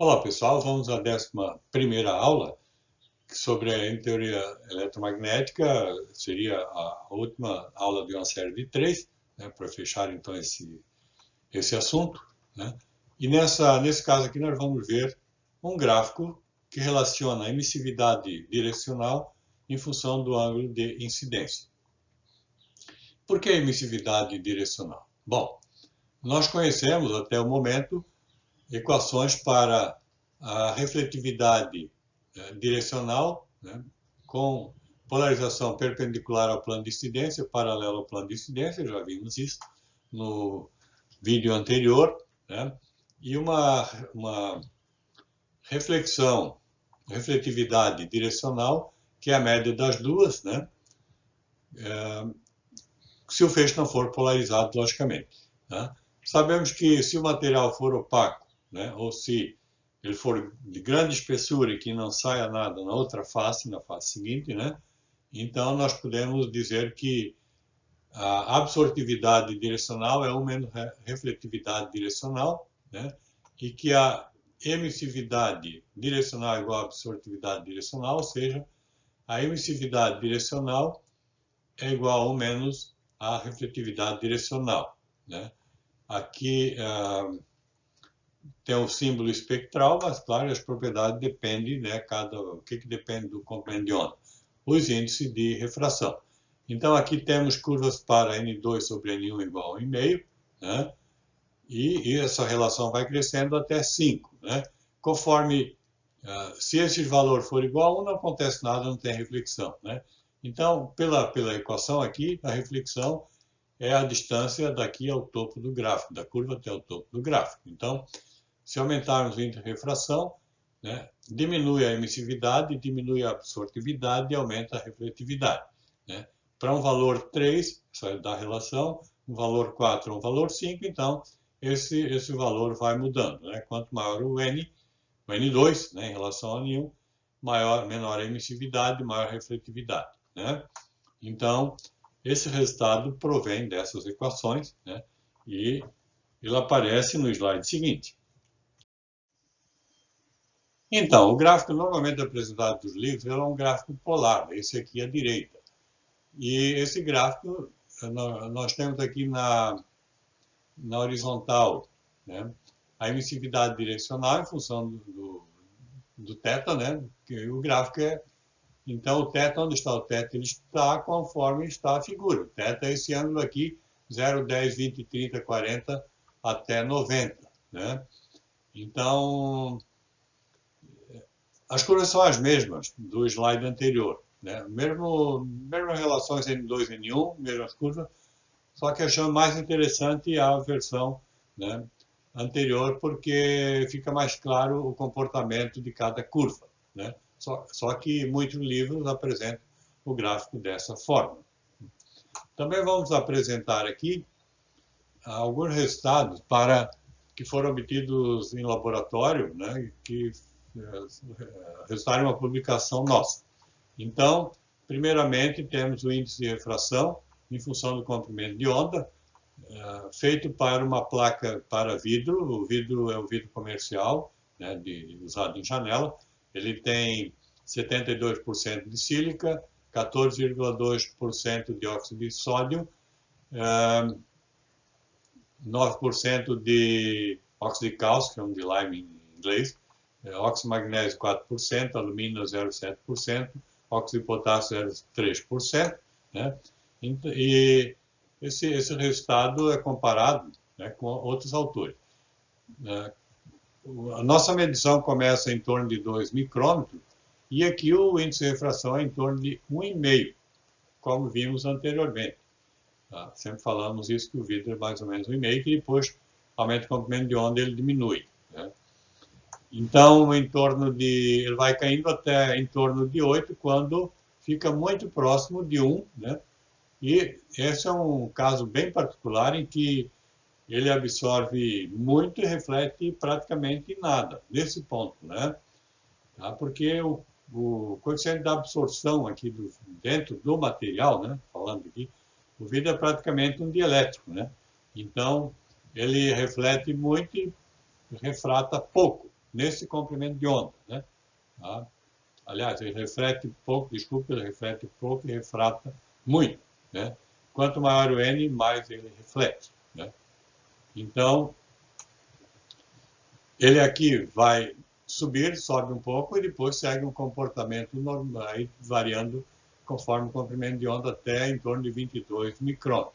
Olá pessoal, vamos à 11ª aula sobre a teoria eletromagnética. Seria a última aula de uma série de três, né, para fechar então esse assunto, né? E nesse caso aqui nós vamos ver um gráfico que relaciona a emissividade direcional em função do ângulo de incidência. Por que a emissividade direcional? Bom, nós conhecemos até o momento equações para a refletividade direcional, né, com polarização perpendicular ao plano de incidência, paralelo ao plano de incidência, já vimos isso no vídeo anterior, né, e uma refletividade direcional, que é a média das duas, né, se o feixe não for polarizado, logicamente. Né. Sabemos que se o material for opaco, né, ou se ele for de grande espessura e que não saia nada na outra face, na face seguinte, né, então nós podemos dizer que a absortividade direcional é 1 menos refletividade direcional, né, e que a emissividade direcional é igual a absortividade direcional, ou seja, a emissividade direcional é igual a 1 menos a refletividade direcional, né. Aqui tem o símbolo espectral, mas claro, as propriedades dependem, né, o que depende do comprimento de onda? Os índices de refração. Então aqui temos curvas para N2 sobre N1 igual a 1,5, né, e essa relação vai crescendo até 5. Né, conforme, se esse valor for igual a 1, não acontece nada, não tem reflexão. Né. Então, pela equação aqui, a reflexão é a distância daqui ao topo do gráfico, da curva até o topo do gráfico. Então, se aumentarmos o índice de refração, né, diminui a emissividade, diminui a absortividade e aumenta a refletividade. Né. Para um valor 3, isso dá relação, um valor 4 um valor 5, então esse valor vai mudando. Né. Quanto maior o N2, né, em relação ao N1, menor a emissividade, maior a refletividade. Né. Então, esse resultado provém dessas equações, né, e ele aparece no slide seguinte. Então, o gráfico normalmente apresentado dos livros é um gráfico polar, esse aqui à direita. E esse gráfico, nós temos aqui na horizontal, né, a emissividade direcional em função do θ, né, que o gráfico é... Então, o θ, onde está o θ? Ele está conforme está a figura. O θ é esse ângulo aqui, 0, 10, 20, 30, 40 até 90. Né? Então, as curvas são as mesmas do slide anterior. Né? Mesmas relações N2 e N1, mesmas curvas, só que achamos mais interessante a versão, né, anterior, porque fica mais claro o comportamento de cada curva. Né? Só que muitos livros apresentam o gráfico dessa forma. Também vamos apresentar aqui alguns resultados que foram obtidos em laboratório, né, que resultaram em uma publicação nossa. Então, primeiramente, temos o índice de refração em função do comprimento de onda, feito para uma placa para vidro. O vidro é o vidro comercial, né, usado em janela. Ele tem 72% de sílica, 14,2% de óxido de sódio, 9% de óxido de cálcio, que é um de lime em inglês, óxido de magnésio 4%, alumínio 0,7%, óxido de potássio 0,3%. Né? E esse resultado é comparado, né, com outros autores. A nossa medição começa em torno de 2 micrômetros, e aqui o índice de refração é em torno de 1,5, como vimos anteriormente. Tá? Sempre falamos isso, que o vidro é mais ou menos 1,5, e depois aumenta o comprimento de onda, ele diminui. Né? Então, ele vai caindo até em torno de 8, quando fica muito próximo de 1, né? E esse é um caso bem particular em que ele absorve muito e reflete praticamente nada, nesse ponto, né? Tá? Porque o coeficiente da absorção aqui dentro do material, né? Falando aqui, o vidro é praticamente um dielétrico, né? Então, ele reflete muito e refrata pouco. nesse comprimento de onda, né? Tá? Aliás, ele reflete pouco, desculpa, ele reflete pouco e refrata muito, né? Quanto maior o N, mais ele reflete, né? Então, ele aqui vai subir, sobe um pouco e depois segue um comportamento normal, aí variando conforme o comprimento de onda até em torno de 22 micrômetros.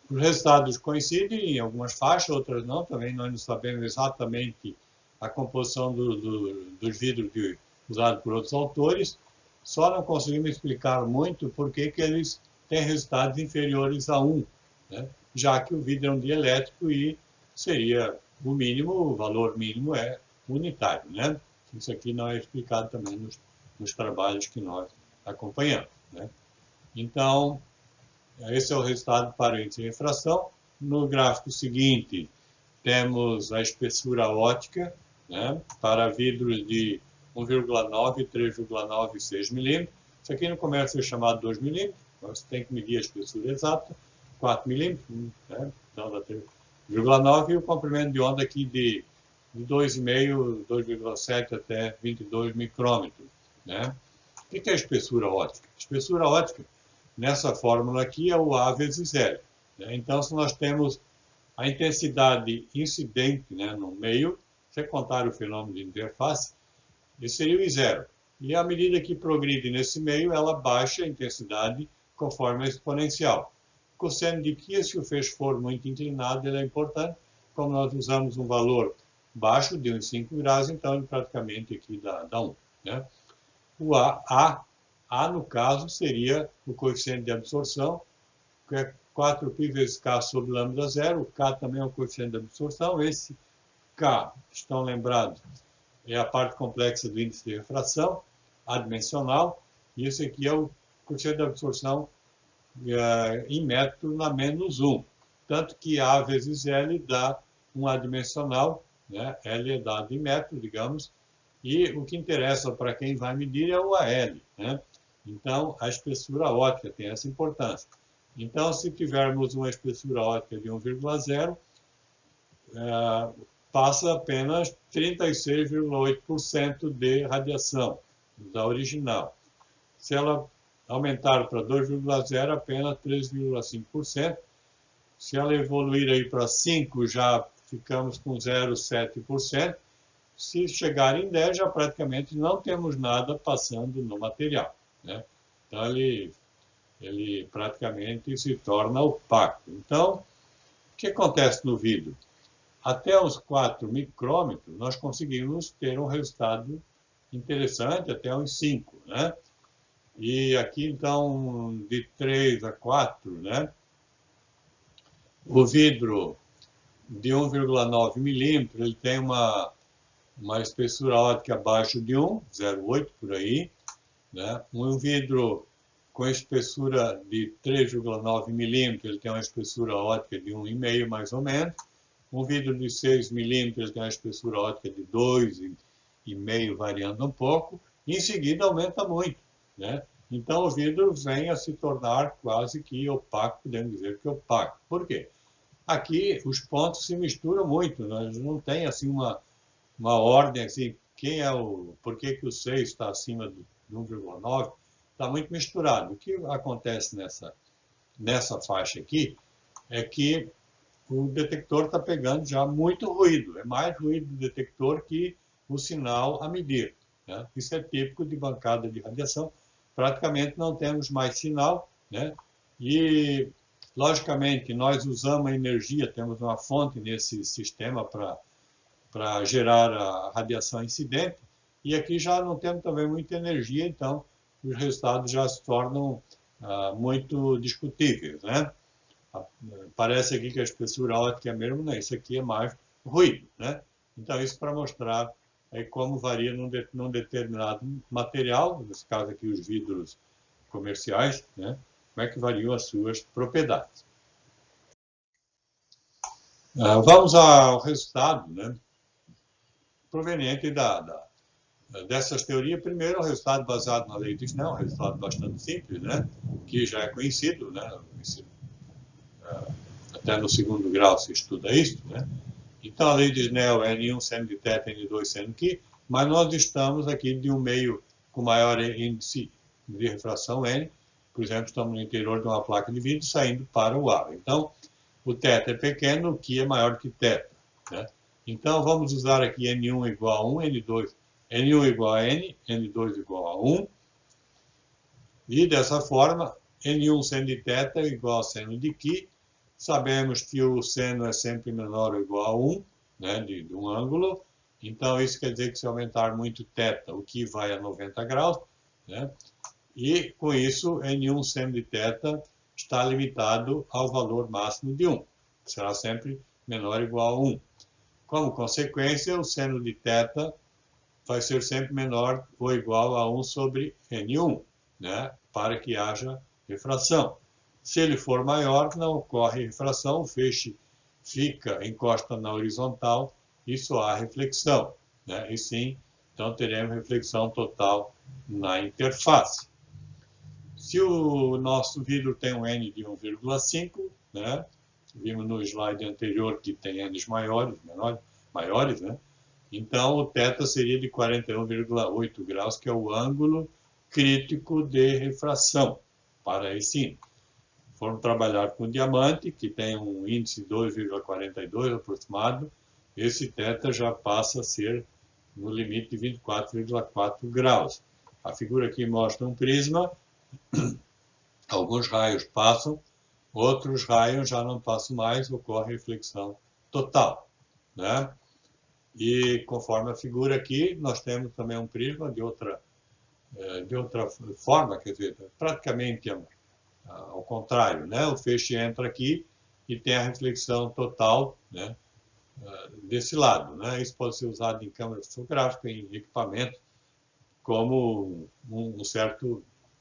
Os resultados coincidem em algumas faixas, outras não, também nós não sabemos exatamente a composição dos vidros usados por outros autores, só não conseguimos explicar muito por que eles têm resultados inferiores a 1, né? Já que o vidro é um dielétrico e seria o mínimo, o valor mínimo é unitário, né? Isso aqui não é explicado também nos trabalhos que nós acompanhamos, né? Então, esse é o resultado para o índice de refração. No gráfico seguinte, temos a espessura óptica, né, para vidros de 1,9, 3,9 e 6 milímetros. Isso aqui no comércio é chamado 2 milímetros, você tem que medir a espessura exata, 4 milímetros, né, então dá 3,9, e o comprimento de onda aqui de 2,5, 2,7 até 22 micrômetros, né? O que é a espessura óptica? A espessura óptica, nessa fórmula aqui, é o A vezes L, né? Então, se nós temos a intensidade incidente, né, no meio, se contar o fenômeno de interface, esse seria o I0. E à medida que progride nesse meio, ela baixa a intensidade conforme a exponencial. O cosseno de Kia, se o feixe for muito inclinado, ele é importante. Como nós usamos um valor baixo de uns 5 graus, então ele praticamente aqui dá 1. Né? O A, no caso, seria o coeficiente de absorção, que é 4π vezes K sobre lambda zero. O K também é o coeficiente de absorção. Esse K, estão lembrados, é a parte complexa do índice de refração, adimensional, e esse aqui é o coeficiente de absorção em metro na menos 1. Tanto que A vezes L dá um adimensional, né? L é dado em metro, digamos, e o que interessa para quem vai medir é o AL, né? Então, a espessura óptica tem essa importância. Então, se tivermos uma espessura óptica de 1,0, passa apenas 36,8% de radiação da original. Se ela aumentar para 2,0, apenas 3,5%. Se ela evoluir aí para 5, já ficamos com 0,7%. Se chegar em 10, já praticamente não temos nada passando no material, né? Então, ele praticamente se torna opaco. Então, o que acontece no vidro? Até os 4 micrômetros, nós conseguimos ter um resultado interessante, até uns 5, né? E aqui, então, de 3 a 4, né? O vidro de 1,9 milímetros, ele tem uma espessura óptica abaixo de 1, 0,8 por aí, né? Um vidro com espessura de 3,9 milímetros, ele tem uma espessura óptica de 1,5 mais ou menos. Um vidro de 6 milímetros, ele tem uma espessura óptica de 2,5, variando um pouco. E em seguida aumenta muito, né? Então o vidro vem a se tornar quase que opaco, podemos dizer que opaco. Por quê? Aqui os pontos se misturam muito, nós não tem assim uma ordem assim, por que o 6 está acima do 1,9, está muito misturado. O que acontece nessa faixa aqui é que o detector está pegando já muito ruído, é mais ruído do detector que o sinal a medir, né? Isso é típico de bancada de radiação, praticamente não temos mais sinal, né? E, logicamente, nós usamos a energia, temos uma fonte nesse sistema para gerar a radiação incidente, e aqui já não temos também muita energia, então os resultados já se tornam muito discutíveis, né? Parece aqui que a espessura óptica é mesmo, né? Isso aqui é mais ruído, né? Então isso para mostrar como varia num determinado material, nesse caso aqui os vidros comerciais, né? Como é que variam as suas propriedades. Vamos ao resultado, né? Proveniente dessas teorias. Primeiro, o resultado baseado na lei de Snell, um resultado bastante simples, né? Que já é conhecido, né? Até no segundo grau se estuda isso, né? Então, a lei de Snell, N1 seno de θ, N2 seno Φ, mas nós estamos aqui de um meio com maior índice de refração N, por exemplo, estamos no interior de uma placa de vidro saindo para o ar. Então, o θ é pequeno, o Φ é maior que θ. Né? Então, vamos usar aqui N1 igual a 1, N1 igual a N, N2 igual a 1. E dessa forma, N1 seno de θ é igual a seno de Φ. Sabemos que o seno é sempre menor ou igual a 1, né, de um ângulo. Então, isso quer dizer que se aumentar muito θ, o Φ vai a 90 graus. Né? E, com isso, N1 seno de θ está limitado ao valor máximo de 1. Que será sempre menor ou igual a 1. Como consequência, o seno de θ vai ser sempre menor ou igual a 1 sobre N1, né, para que haja refração. Se ele for maior, não ocorre refração, o feixe encosta na horizontal e só há reflexão. Né? E sim, então teremos reflexão total na interface. Se o nosso vidro tem um N de 1,5, né? Vimos no slide anterior que tem N's maiores, né? Então o θ seria de 41,8 graus, que é o ângulo crítico de refração para esse índice. Formos trabalhar com diamante, que tem um índice 2,42 aproximado, esse θ já passa a ser no limite de 24,4 graus. A figura aqui mostra um prisma, alguns raios passam, outros raios já não passam mais, ocorre reflexão total. Né? E conforme a figura aqui, nós temos também um prisma de outra forma, quer dizer, praticamente ao contrário, né? O feixe entra aqui e tem a reflexão total, né, desse lado. Né? Isso pode ser usado em câmera fotográfica, em equipamento, como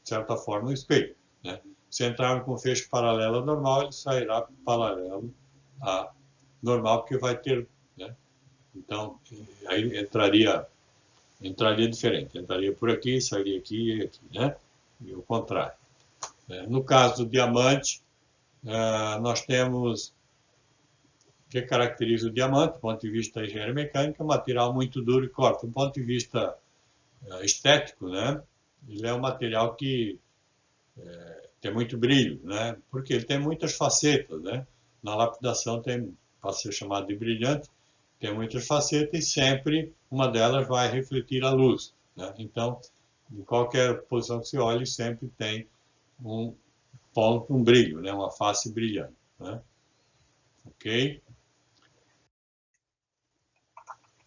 certa forma, um espelho. Né? Se entrar com feixe paralelo ao normal, ele sairá paralelo a normal, porque vai ter... Né? Então, aí entraria diferente. Entraria por aqui, sairia aqui e aqui. Né? E o contrário. No caso do diamante, nós temos o que caracteriza o diamante, do ponto de vista da engenharia mecânica, um material muito duro e corta. Do ponto de vista estético, né, ele é um material que tem muito brilho, né, porque ele tem muitas facetas. Né? Na lapidação pode ser chamado de brilhante, tem muitas facetas e sempre uma delas vai refletir a luz. Né? Então, em qualquer posição que se olhe, sempre tem um ponto, um brilho, né? Uma face brilhante. Né? Ok?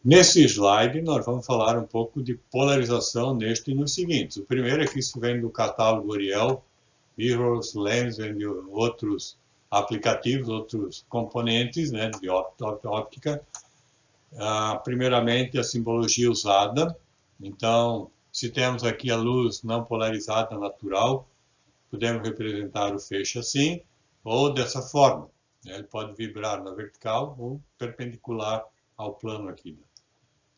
Nesse slide, nós vamos falar um pouco de polarização neste e nos seguintes. O primeiro é que isso vem do catálogo Ariel, Mirrors, Lens e outros aplicativos, outros componentes, né, de óptica. Primeiramente, a simbologia usada. Então, se temos aqui a luz não polarizada natural, podemos representar o feixe assim, ou dessa forma. Ele pode vibrar na vertical ou perpendicular ao plano aqui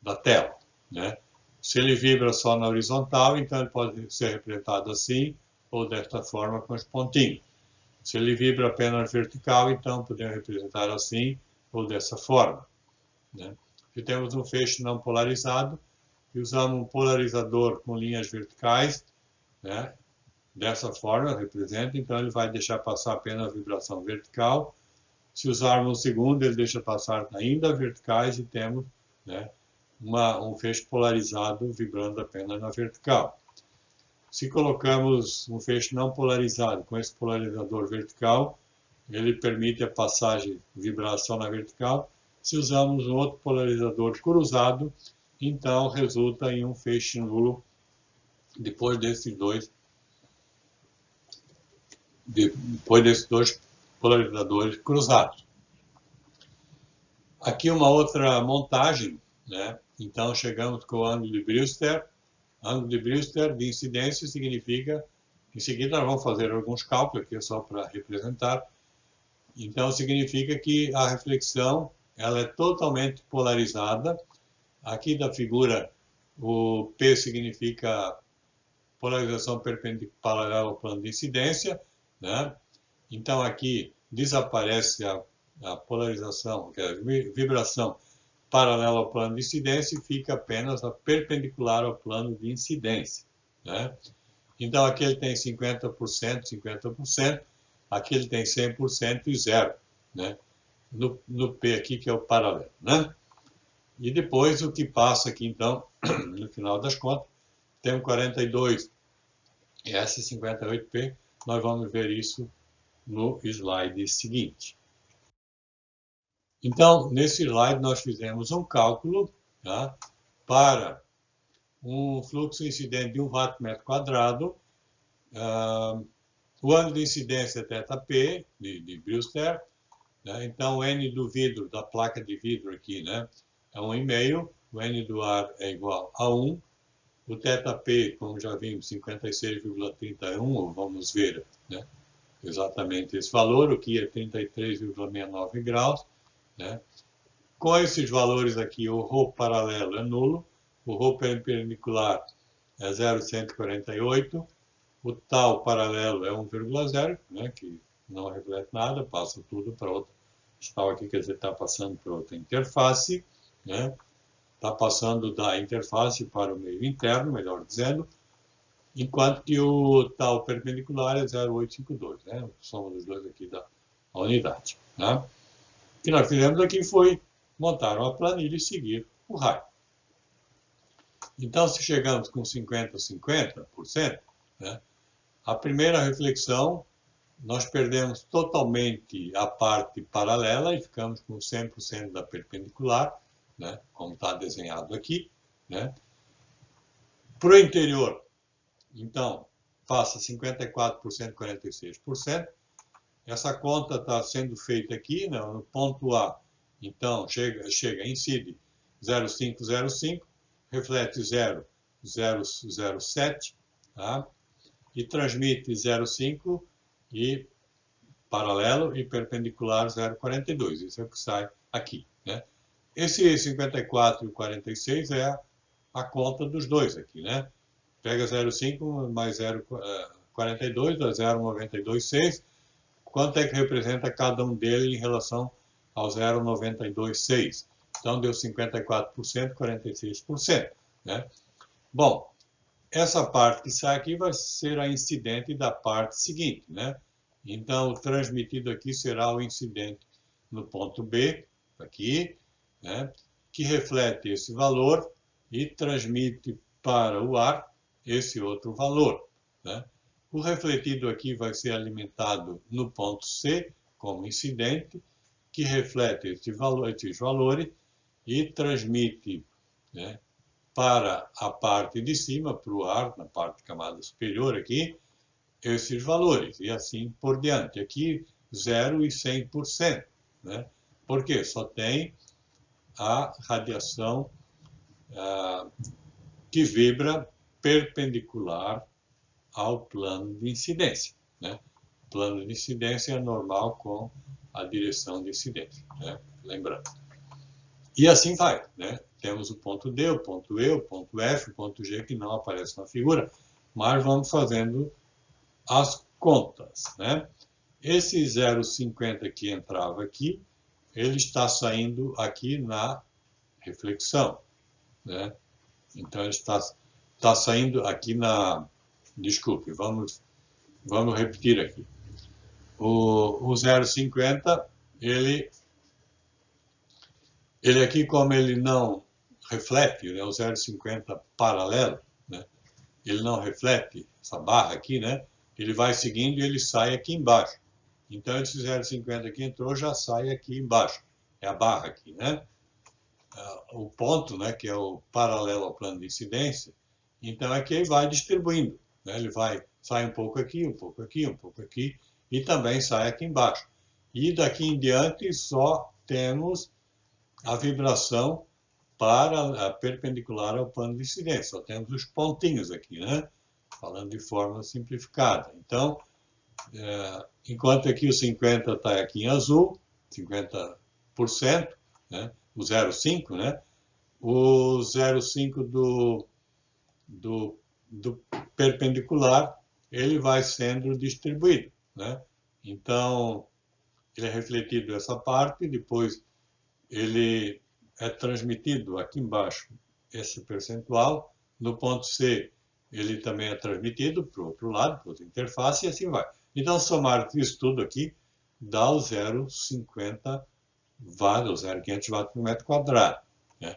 da tela. Né? Se ele vibra só na horizontal, então ele pode ser representado assim, ou desta forma com os pontinhos. Se ele vibra apenas vertical, então podemos representar assim, ou dessa forma. Né? Se temos um feixe não polarizado, e usamos um polarizador com linhas verticais, né? Dessa forma, representa, então ele vai deixar passar apenas a vibração vertical. Se usarmos o segundo, ele deixa passar ainda verticais e temos, né, um feixe polarizado vibrando apenas na vertical. Se colocamos um feixe não polarizado com esse polarizador vertical, ele permite a passagem de vibração na vertical. Se usamos um outro polarizador cruzado, então resulta em um feixe nulo depois desses dois polarizadores cruzados. Aqui uma outra montagem, né? Então chegamos com o ângulo de Brewster. Ângulo de Brewster de incidência significa, em seguida nós vamos fazer alguns cálculos aqui só para representar. Então significa que a reflexão ela é totalmente polarizada. Aqui da figura o P significa polarização perpendicular ao plano de incidência. Né? Então aqui desaparece a polarização, que é a vibração paralela ao plano de incidência, fica apenas a perpendicular ao plano de incidência, né? Então, aqui ele tem 50%, 50%, aqui ele tem 100% e zero, né? No P aqui, que é o paralelo, né? E depois, o que passa aqui, então, no final das contas, tem um 42 e S58P, nós vamos ver isso no slide seguinte. Então, nesse slide, nós fizemos um cálculo, tá, para um fluxo incidente de 1 watt metro quadrado. O ângulo de incidência é θP, de Brewster, né? Então, o N do vidro, da placa de vidro aqui, né, é 1,5, o N do ar é igual a 1, o θP, como já vimos, 56,31, vamos ver, né, exatamente esse valor, o que é 33,69 graus, né? Com esses valores aqui, o ρ paralelo é nulo, o ρ perpendicular é 0,148, o tal paralelo é 1,0, né, que não reflete nada, passa tudo para outra. Esse tal aqui, quer dizer, está passando para outra interface, né? Está passando da interface para o meio interno, melhor dizendo, enquanto que o tal perpendicular é 0,852, né? A soma dos dois aqui da unidade, né? O que nós fizemos aqui foi montar uma planilha e seguir o raio. Então, se chegamos com 50%, né, a primeira reflexão, nós perdemos totalmente a parte paralela e ficamos com 100% da perpendicular, né, como está desenhado aqui, né. Para o interior, então, faça 54%, 46%. Essa conta está sendo feita aqui, né, no ponto A. Então, incide 0,505, reflete 0,007, tá? E transmite 0,5 e paralelo e perpendicular 0,42. Isso é o que sai aqui, né? Esse 54 e 46 é a conta dos dois aqui, né? Pega 0,5 mais 0,42 dá 0,926. Quanto é que representa cada um deles em relação ao 0,926? Então, deu 54%, 46%, né? Bom, essa parte que sai aqui vai ser a incidente da parte seguinte, né? Então, o transmitido aqui será o incidente no ponto B, aqui, né? Que reflete esse valor e transmite para o ar esse outro valor, né? O refletido aqui vai ser alimentado no ponto C, como incidente, que reflete esses valores e transmite, né, para a parte de cima, para o ar, na parte camada superior aqui, esses valores, e assim por diante. Aqui, 0 e 100%, né? Porque só tem a radiação que vibra perpendicular ao plano de incidência, né? O plano de incidência é normal com a direção de incidência, né? Lembrando. E assim vai, né? Temos o ponto D, o ponto E, o ponto F, o ponto G, que não aparece na figura, mas vamos fazendo as contas, né? Esse 0,50 que entrava aqui, ele está saindo aqui na reflexão, né? Então, ele está saindo aqui na... Desculpe, vamos repetir aqui. O 0,50, ele aqui, como ele não reflete, né, o 0,50 paralelo, né, ele não reflete essa barra aqui, né, ele vai seguindo e ele sai aqui embaixo. Então, esse 0,50 aqui entrou, já sai aqui embaixo. É a barra aqui, né? O ponto, né, que é o paralelo ao plano de incidência, então é que ele vai distribuindo, né? Ele sai um pouco aqui, um pouco aqui, um pouco aqui, e também sai aqui embaixo. E daqui em diante só temos a vibração para a perpendicular ao plano de incidência. Só temos os pontinhos aqui, né? Falando de forma simplificada. Então, enquanto aqui o 50 está aqui em azul, 50%, né? O 0,5, né? O 0,5 do perpendicular, ele vai sendo distribuído, né? Então, ele é refletido essa parte, depois ele é transmitido aqui embaixo esse percentual, no ponto C ele também é transmitido para o outro lado, para outra interface, e assim vai. Então, somar isso tudo aqui dá o 0,50 watts, ou 0,500 watts por metro quadrado, né?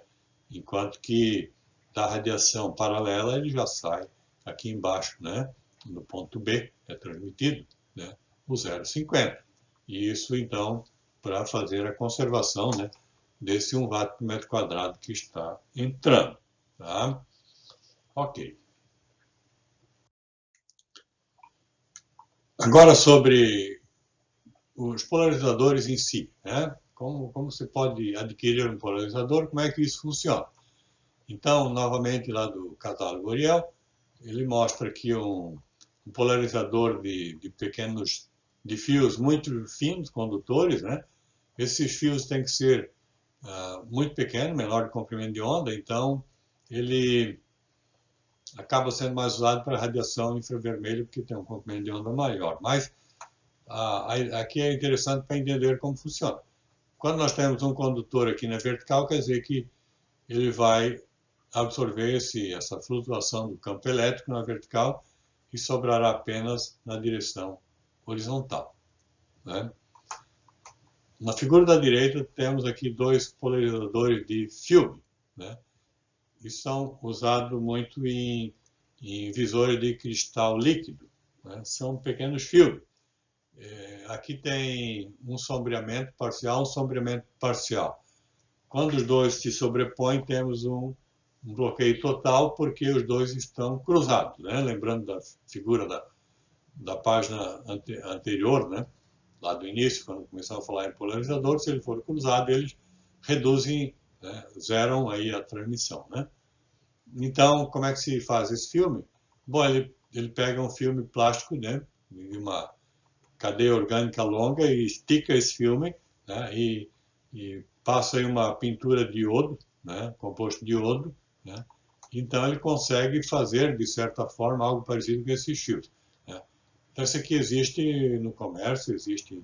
Enquanto que da radiação paralela ele já sai aqui embaixo, né? No ponto B é transmitido, né? O 0,50. E isso, então, para fazer a conservação, né, desse 1 watt por metro quadrado que está entrando. Tá? Ok. Agora sobre os polarizadores em si, né? Como você pode adquirir um polarizador, como é que isso funciona? Então, novamente lá do catálogo Oriel, ele mostra aqui um polarizador de pequenos de fios muito finos, condutores, né? Esses fios têm que ser muito pequenos, menor de comprimento de onda, então ele acaba sendo mais usado para radiação infravermelho, porque tem um comprimento de onda maior. Mas aqui é interessante para entender como funciona. Quando nós temos um condutor aqui na vertical, quer dizer que ele vai absorver essa flutuação do campo elétrico na vertical e sobrará apenas na direção horizontal, né? Na figura da direita temos aqui dois polarizadores de filme, né? E são usados muito em visores de cristal líquido, né? São pequenos filmes. Aqui tem um sombreamento parcial, um sombreamento parcial. Quando os dois se sobrepõem, temos um bloqueio total, porque os dois estão cruzados, né? Lembrando da figura da página anterior, né? Lá do início, quando começamos a falar em polarizador, se ele for cruzado, eles reduzem, né? Zeram aí a transmissão, né? Então, como é que se faz esse filme? Bom, ele pega um filme plástico, né? De uma cadeia orgânica longa e estica esse filme, né? E passa aí uma pintura de iodo, né? Composto de iodo, né? Então ele consegue fazer, de certa forma, algo parecido com esses fios, né? Então isso aqui existe no comércio, existe,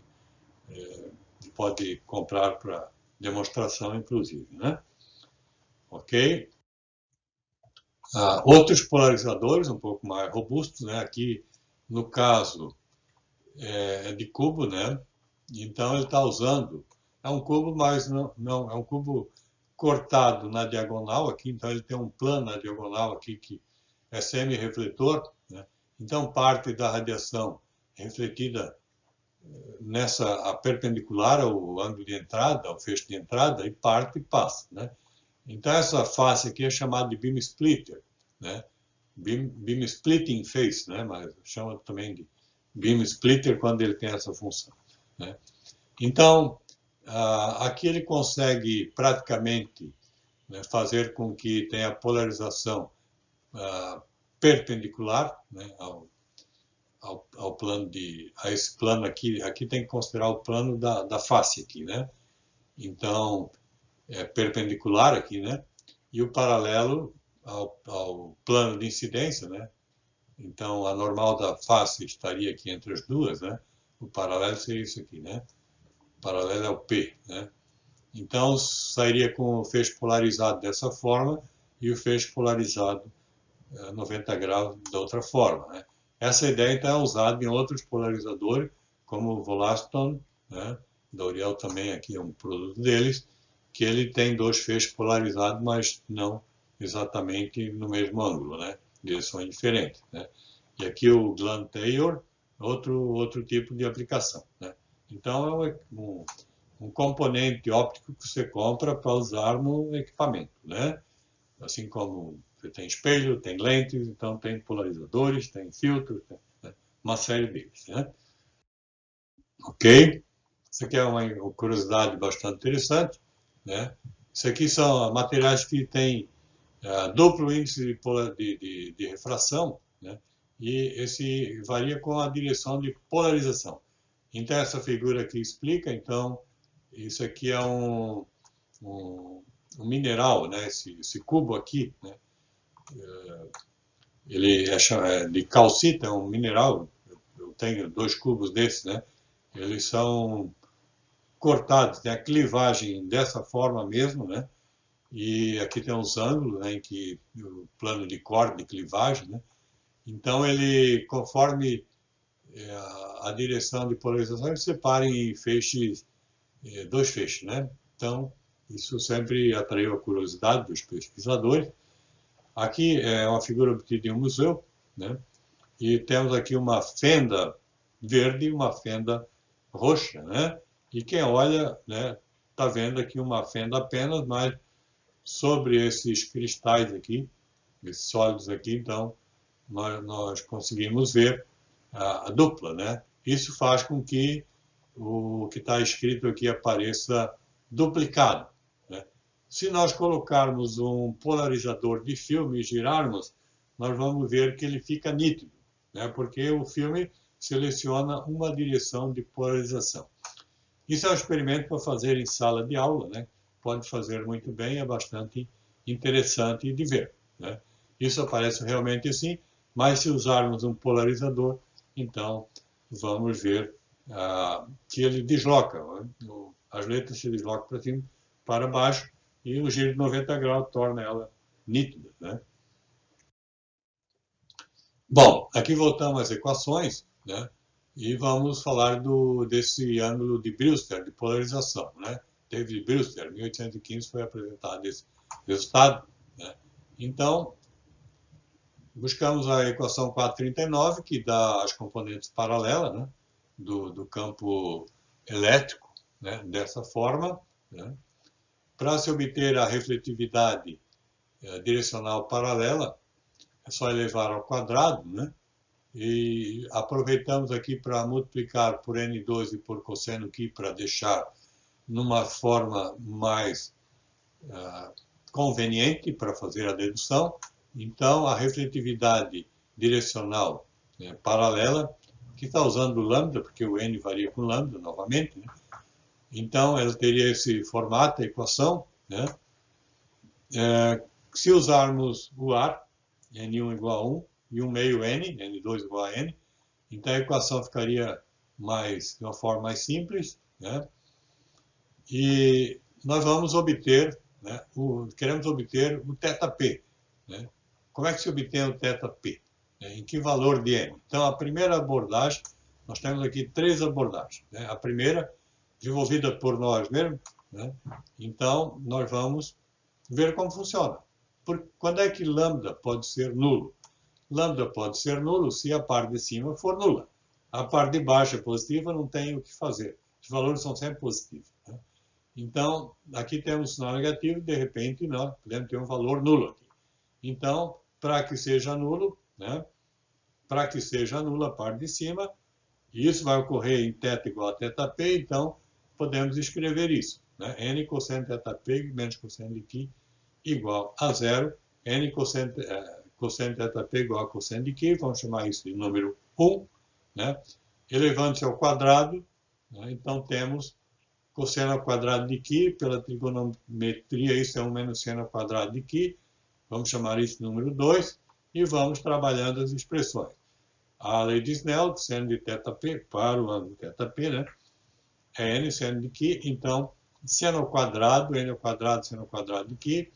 pode comprar para demonstração, inclusive, né? Ok? Outros polarizadores um pouco mais robustos, né? Aqui, no caso, é de cubo, né? Então ele está usando, é um cubo, mas não é um cubo cortado na diagonal aqui, então ele tem um plano na diagonal aqui que é semi-refletor, né? Então parte da radiação refletida a perpendicular ao ângulo de entrada, ao feixe de entrada, e parte e passa, né? Então essa face aqui é chamada de beam splitter, né? Beam splitting face, né? Mas chama também de beam splitter quando ele tem essa função, né? Então, aqui ele consegue praticamente, né, fazer com que tenha polarização perpendicular, né, ao plano a esse plano aqui. Aqui tem que considerar o plano da face aqui, né? Então, é perpendicular aqui, né? E o paralelo ao plano de incidência, né? Então, a normal da face estaria aqui entre as duas, né? O paralelo seria isso aqui, né? O paralelo é o P, né? Então, sairia com o feixe polarizado dessa forma e o feixe polarizado 90 graus da outra forma, né? Essa ideia, então, é usada em outros polarizadores, como o Volaston, né? Da Oriel também, aqui é um produto deles, que ele tem dois feixes polarizados, mas não exatamente no mesmo ângulo, né? Direções diferentes, né? E aqui o Glan Taylor, outro tipo de aplicação, né? Então é um componente óptico que você compra para usar no equipamento, né? Assim como você tem espelho, tem lentes, então tem polarizadores, tem filtros, tem, né? Uma série deles, né? Ok? Isso aqui é uma curiosidade bastante interessante, né? Isso aqui são materiais que têm duplo índice de refração, né? E esse varia com a direção de polarização. Então, essa figura aqui explica, então, isso aqui é um mineral, né? Esse cubo aqui, né? Ele é de calcita, é um mineral. Eu tenho dois cubos desses, né? Eles são cortados, tem a clivagem dessa forma mesmo, né? E aqui tem os ângulos, né, em que o plano de corte, de clivagem, né? Então ele, conforme a direção de polarização, ele separa em feixes, dois feixes, né? Então isso sempre atraiu a curiosidade dos pesquisadores. Aqui é uma figura obtida em um museu, né? E temos aqui uma fenda verde e uma fenda roxa, né? E quem olha, né, está vendo aqui uma fenda apenas, mas sobre esses cristais aqui, esses sólidos aqui, então nós conseguimos ver a dupla, né? Isso faz com que o que está escrito aqui apareça duplicado, né? Se nós colocarmos um polarizador de filme e girarmos, nós vamos ver que ele fica nítido, né? Porque o filme seleciona uma direção de polarização. Isso é um experimento para fazer em sala de aula, né? Pode fazer muito bem, é bastante interessante de ver, né? Isso aparece realmente assim, mas se usarmos um polarizador, então vamos ver que ele desloca, né? As letras se deslocam para cima, para baixo, e o giro de 90 graus torna ela nítida, né? Bom, aqui voltamos às equações, né? E vamos falar desse ângulo de Brewster, de polarização, né? David Brewster, em 1815, foi apresentado esse resultado, né? Então, buscamos a equação 439, que dá as componentes paralelas, né, do campo elétrico, né, dessa forma, né? Para se obter a refletividade direcional paralela, é só elevar ao quadrado, né? E aproveitamos aqui para multiplicar por N2 e por cosseno aqui para deixar numa forma mais conveniente para fazer a dedução. Então, a refletividade direcional, né, paralela, que está usando lambda, porque o N varia com lambda novamente, né? Então, ela teria esse formato, a equação, né? Se usarmos o ar, N1 igual a 1, e 1 meio N, N2 igual a N, então a equação ficaria de uma forma mais simples, né? E nós vamos obter, né, queremos obter o θp, né? Como é que se obtém o θp? Em que valor de N? Então, a primeira abordagem, nós temos aqui três abordagens, né? A primeira, desenvolvida por nós mesmos, né? Então, nós vamos ver como funciona. Quando é que lambda pode ser nulo? Lambda pode ser nulo se a parte de cima for nula. A parte de baixo é positiva, não tem o que fazer. Os valores são sempre positivos, né? Então, aqui temos um sinal negativo, de repente nós podemos ter um valor nulo aqui. Então, para que seja nulo, né? Para que seja nula a parte de cima, e isso vai ocorrer em θ igual a θp, então podemos escrever isso, né? N cosseno θp menos cosseno de φ igual a zero. N cosseno θp igual a cosseno de φ, vamos chamar isso de número 1, né? Elevando-se ao quadrado, né? Então temos cosseno ao quadrado de φ, pela trigonometria, isso é 1 menos seno ao quadrado de φ, vamos chamar isso de número 2, e vamos trabalhando as expressões. A lei de Snell, seno de θp, para o ângulo θp, né? É n seno de φ, então, seno ao quadrado, n ao quadrado, seno ao quadrado de φ,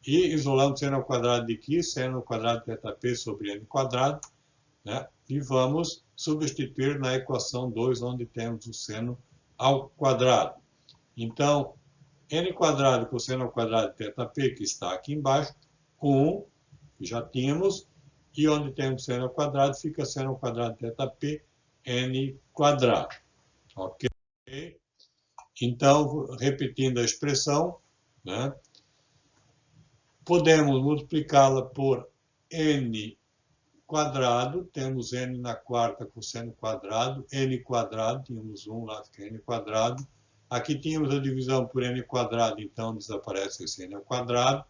e isolamos seno ao quadrado de φ, seno ao quadrado de θp sobre n quadrado, né? E vamos substituir na equação 2, onde temos o seno ao quadrado. Então, n quadrado cosseno ao quadrado de θp, que está aqui embaixo, 1, que já tínhamos, e onde temos seno ao quadrado, fica seno ao quadrado de θp, n quadrado. Ok? Então, repetindo a expressão, né? Podemos multiplicá-la por n quadrado, temos n na quarta cosseno quadrado, n quadrado, tínhamos 1 lá, fica n quadrado. Aqui tínhamos a divisão por n quadrado, então desaparece esse n ao quadrado,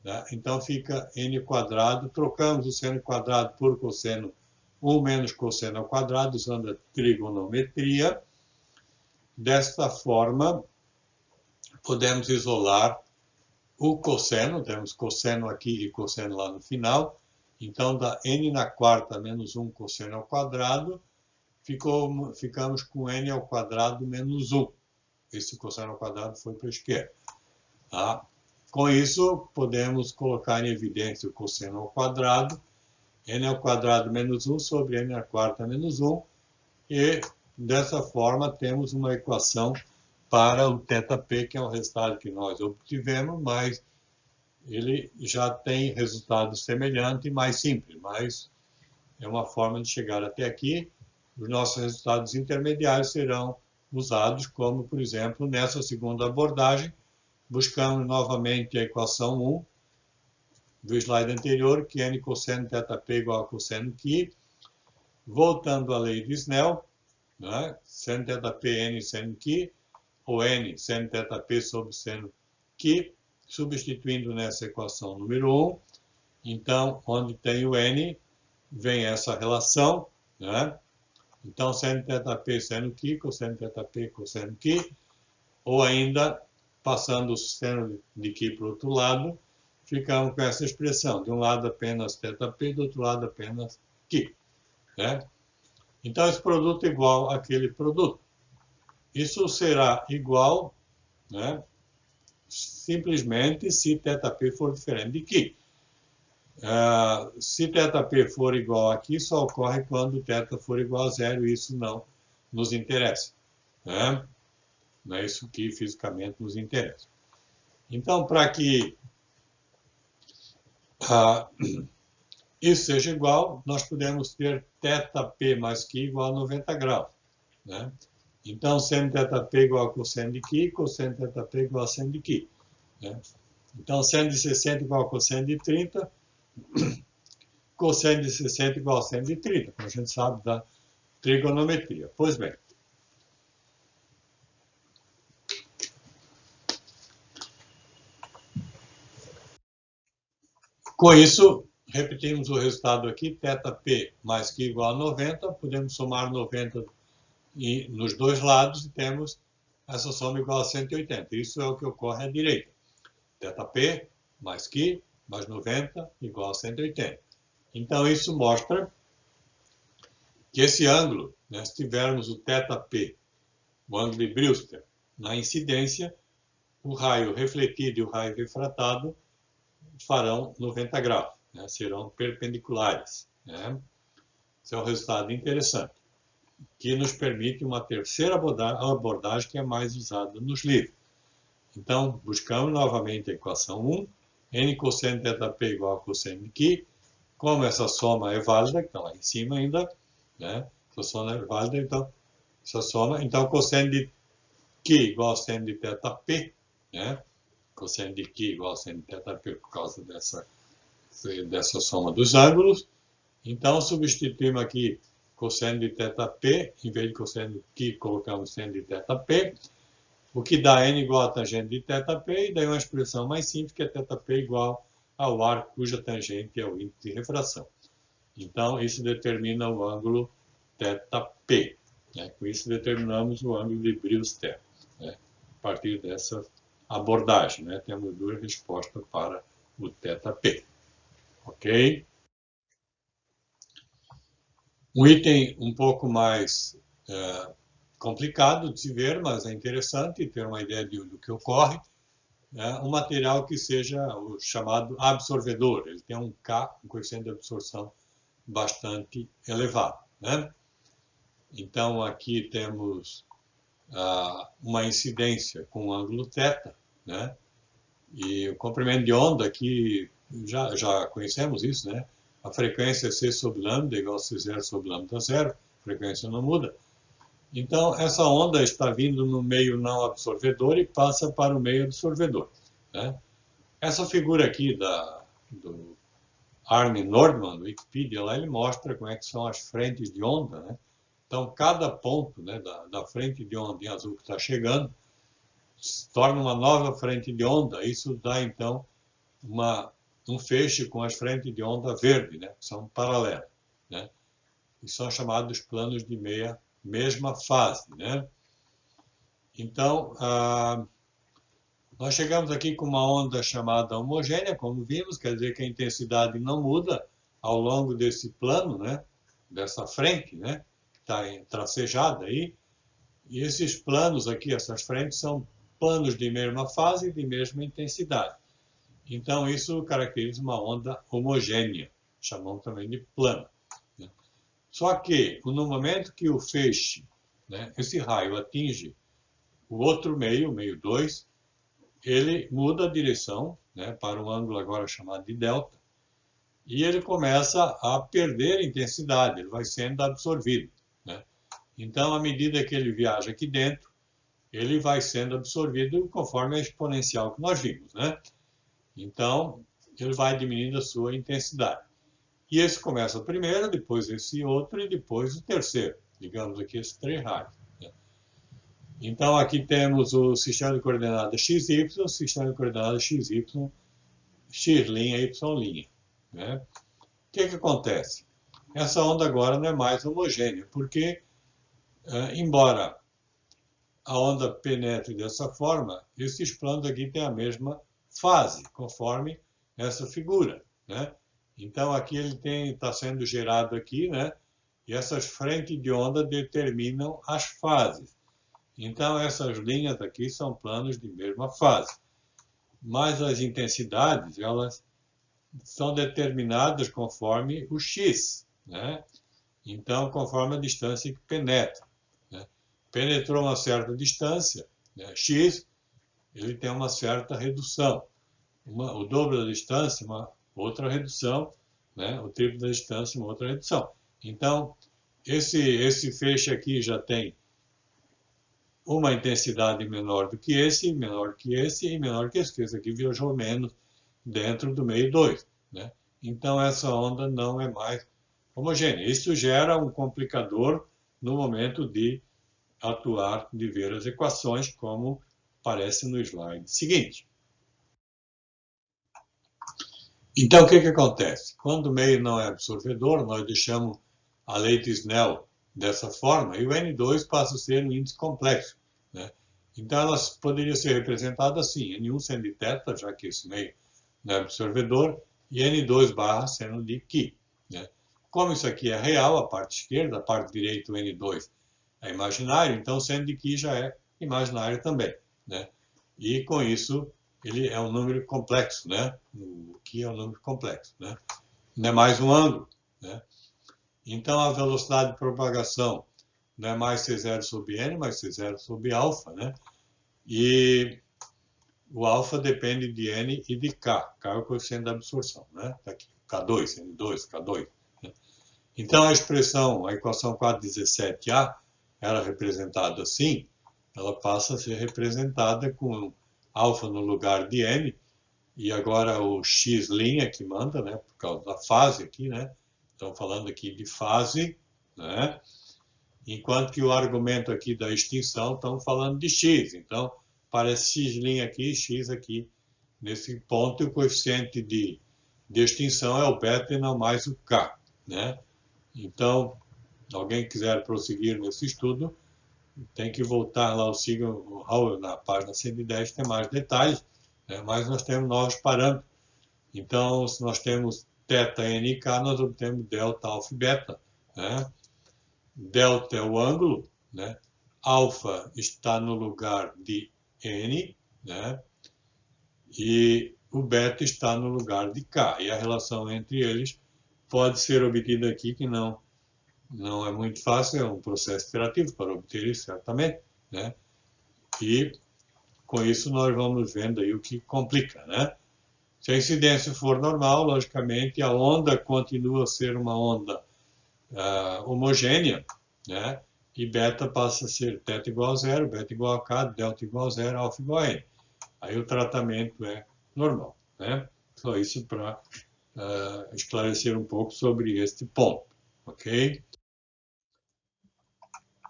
né? Então fica n quadrado, trocamos o seno quadrado por cosseno 1 menos cosseno ao quadrado, usando a trigonometria. Desta forma, podemos isolar o cosseno, temos cosseno aqui e cosseno lá no final, então dá n na quarta menos 1 cosseno ao quadrado, ficamos com n ao quadrado menos 1. esse cosseno ao quadrado foi para a esquerda. Tá? Com isso, podemos colocar em evidência o cosseno ao quadrado, n ao quadrado menos 1 sobre n à quarta menos 1, e dessa forma temos uma equação para o θp, que é o resultado que nós obtivemos, mas ele já tem resultado semelhante e mais simples, mas é uma forma de chegar até aqui. Os nossos resultados intermediários serão usados, como, por exemplo, nessa segunda abordagem, buscamos novamente a equação 1 do slide anterior, que n cosseno θp igual a cosseno φ, voltando à lei de Snell, né? Seno θp n seno φ, ou n seno θp sobre seno φ, substituindo nessa equação número 1. Então, onde tem o n, vem essa relação, né? Então, seno θp seno φ, cosseno θp cosseno φ, ou ainda, passando o seno de φ para o outro lado, ficamos com essa expressão, de um lado apenas θp, do outro lado apenas φ. Né? Então, esse produto é igual àquele produto. Isso será igual, né, simplesmente se θp for diferente de φ. Se θp for igual aqui, só ocorre quando θ for igual a zero, e isso não nos interessa. Né? Não é isso que fisicamente nos interessa. Então, para que isso seja igual, nós podemos ter θp mais φ igual a 90 graus. Né? Então, seno θp igual a cosseno de φ, cosseno θp igual a seno de φ. Né? Então, seno de 60 igual a cosseno de 30, cosseno de 60 igual a seno de 30, como a gente sabe da trigonometria. Pois bem, com isso, repetimos o resultado aqui, θp mais φ igual a 90, podemos somar 90 nos dois lados e temos essa soma igual a 180. Isso é o que ocorre à direita. θp mais φ mais 90 igual a 180. Então, isso mostra que esse ângulo, né, se tivermos o θp, o ângulo de Brewster, na incidência, o raio refletido e o raio refratado farão 90 graus, né, serão perpendiculares. Né? Esse é um resultado interessante, que nos permite uma terceira abordagem que é mais usada nos livros. Então, buscamos novamente a equação 1, n cosseno θp igual a cosseno de φ. Como essa soma é válida, que está lá em cima ainda, né? Essa soma é válida, então, cosseno de φ igual a seno de θp, né? Cosseno de φ igual a seno de θp por causa dessa soma dos ângulos. Então, substituímos aqui cosseno de θp, em vez de cosseno de φ, colocamos seno de θp, o que dá n igual a tangente de θp, e daí uma expressão mais simples, que é θp igual ao arco cuja tangente é o índice de refração. Então, isso determina o ângulo θp. Né? Com isso, determinamos o ângulo de Brewster, né? A partir dessa abordagem. Né? Temos duas respostas para o θp. Ok? Um item um pouco mais complicado de se ver, mas é interessante ter uma ideia do que ocorre. Um material que seja o chamado absorvedor. Ele tem um K, um coeficiente de absorção bastante elevado. Né? Então, aqui temos uma incidência com ângulo θ, né? E o comprimento de onda aqui, já conhecemos isso, né? A frequência é C sobre lambda igual a C0 sobre lambda zero, a frequência não muda. Então, essa onda está vindo no meio não absorvedor e passa para o meio absorvedor. Né? Essa figura aqui do Arne Nordman, do Wikipedia, lá ele mostra como é que são as frentes de onda. Né? Então, cada ponto, né, da frente de onda em azul que está chegando se torna uma nova frente de onda. Isso dá, então, um feixe com as frentes de onda verde, né, que são paralelas. Né? E são chamados planos de mesma fase. Né? Então, nós chegamos aqui com uma onda chamada homogênea, como vimos, quer dizer que a intensidade não muda ao longo desse plano, né? Dessa frente, né? Que está tracejada aí. E esses planos aqui, essas frentes, são planos de mesma fase e de mesma intensidade. Então, isso caracteriza uma onda homogênea, chamamos também de plana. Né? Só que, no momento que o feixe, né, esse raio atinge o outro meio, o meio 2, ele muda a direção, né, para um ângulo agora chamado de delta, e ele começa a perder intensidade, ele vai sendo absorvido. Né? Então, à medida que ele viaja aqui dentro, ele vai sendo absorvido conforme a exponencial que nós vimos. Né? Então, ele vai diminuindo a sua intensidade. E esse começa primeiro, depois esse outro e depois o terceiro. Digamos aqui esses 3 raios. Né? Então, aqui temos o sistema de coordenadas XY, sistema de coordenadas XY, X', Y'. Né? O que acontece? Essa onda agora não é mais homogênea, porque, embora a onda penetre dessa forma, esses planos aqui têm a mesma fase, conforme essa figura. Né? Então, aqui ele está sendo gerado aqui, né? E essas frentes de onda determinam as fases. Então, essas linhas aqui são planos de mesma fase. Mas as intensidades, elas são determinadas conforme o x, né? Então, conforme a distância que penetra. Né? Penetrou uma certa distância, né? X, ele tem uma certa redução. O dobro da distância, uma outra redução, né? O triplo da distância, uma outra redução. Então, esse feixe aqui já tem uma intensidade menor do que esse, menor que esse e menor que esse. Esse aqui viajou menos dentro do meio 2. Né? Então, essa onda não é mais homogênea. Isso gera um complicador no momento de atuar, de ver as equações, como aparece no slide seguinte. Então, o que acontece? Quando o meio não é absorvedor, nós deixamos a lei de Snell dessa forma, e o N2 passa a ser um índice complexo. Né? Então, ela poderia ser representada assim, N1 sendo de θ, já que esse meio não é absorvedor, e N2 barra sendo de Ki. Né? Como isso aqui é real, a parte esquerda, a parte direita, o N2 é imaginário, então sendo de Ki já é imaginário também. Né? E com isso, ele é um número complexo, né? O Ki é um número complexo. Né? Não é mais um ângulo. Né? Então, a velocidade de propagação não é mais C0 sobre N, mas C0 sobre alfa. Né? E o alfa depende de N e de K. K é o coeficiente da absorção. Né? Tá aqui, K2, N2, K2. Né? Então, a expressão, a equação 417A, era representada assim, ela passa a ser representada com alfa no lugar de N, e agora o X' que manda, né, por causa da fase aqui, né? Estão falando aqui de fase, né? Enquanto que o argumento aqui da extinção estão falando de X. Então, parece X' aqui, nesse ponto, e o coeficiente de extinção é o beta e não mais o K, né? Então, alguém quiser prosseguir nesse estudo, tem que voltar lá, siga o Howell na página 110, tem mais detalhes, né? Mas nós temos novos parâmetros. Então, se nós temos θ, n e k, nós obtemos delta, alfa e beta. Né? Delta é o ângulo, né? Alfa está no lugar de n, né? E o beta está no lugar de k. E a relação entre eles pode ser obtida aqui, que não é muito fácil, é um processo iterativo para obter isso, certamente. Né? E com isso nós vamos vendo aí o que complica. Né? Se a incidência for normal, logicamente a onda continua a ser uma onda homogênea, né? E beta passa a ser θ igual a zero, beta igual a k, delta igual a zero, alfa igual a n. Aí o tratamento é normal. Né? Só isso para esclarecer um pouco sobre este ponto. Ok?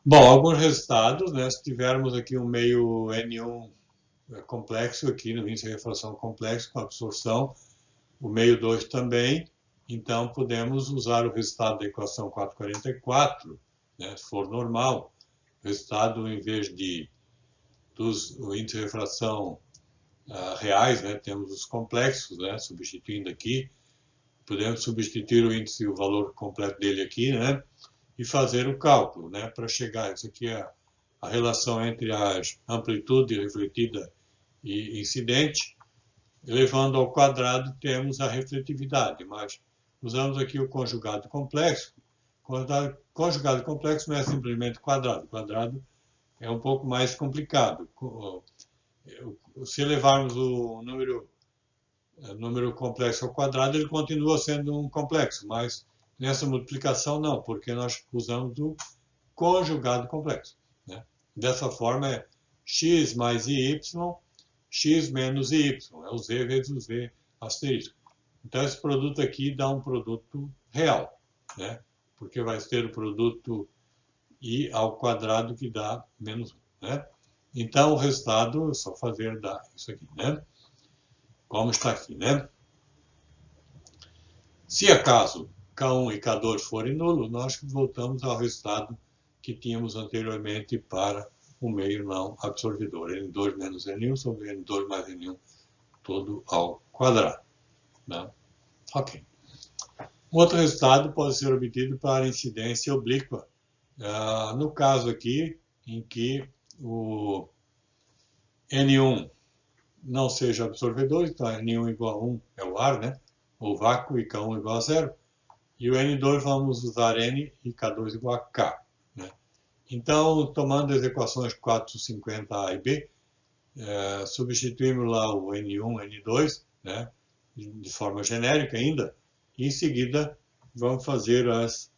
Bom, alguns resultados, né? Se tivermos aqui um meio N1 complexo aqui, no índice de refração complexo, com absorção, o meio 2 também, então podemos usar o resultado da equação 444, né, se for normal. O resultado, em vez de o índice de refração reais, né, temos os complexos, né, substituindo aqui, podemos substituir o índice, o valor completo dele aqui, né, e fazer o cálculo, né, para chegar, isso aqui é a relação entre a amplitude refletida e incidente, elevando ao quadrado temos a refletividade, mas usamos aqui o conjugado complexo. Conjugado complexo não é simplesmente quadrado. Quadrado é um pouco mais complicado. Se elevarmos o número complexo ao quadrado, ele continua sendo um complexo, mas nessa multiplicação não, porque nós usamos o conjugado complexo, né? Dessa forma é x mais y, x menos y, é o z vezes o z asterisco. Então esse produto aqui dá um produto real, né? Porque vai ter o produto i ao quadrado que dá menos 1, né? Então o resultado é só fazer dar isso aqui, né? Como está aqui, né? Se acaso K1 e K2 forem nulos, nós voltamos ao resultado que tínhamos anteriormente para o meio não absorvedor. N2 menos N1 sobre N2 mais N1 todo ao quadrado, né? Ok. Outro resultado pode ser obtido para incidência oblíqua. No caso aqui, em que o N1 não seja absorvedor, então N1 igual a 1 é o ar, né? O vácuo, e K1 igual a 0. E o N2 vamos usar N e K2 igual a K, né? Então, tomando as equações 450A e B, substituímos lá o N1, N2, né? De forma genérica ainda, e em seguida vamos fazer as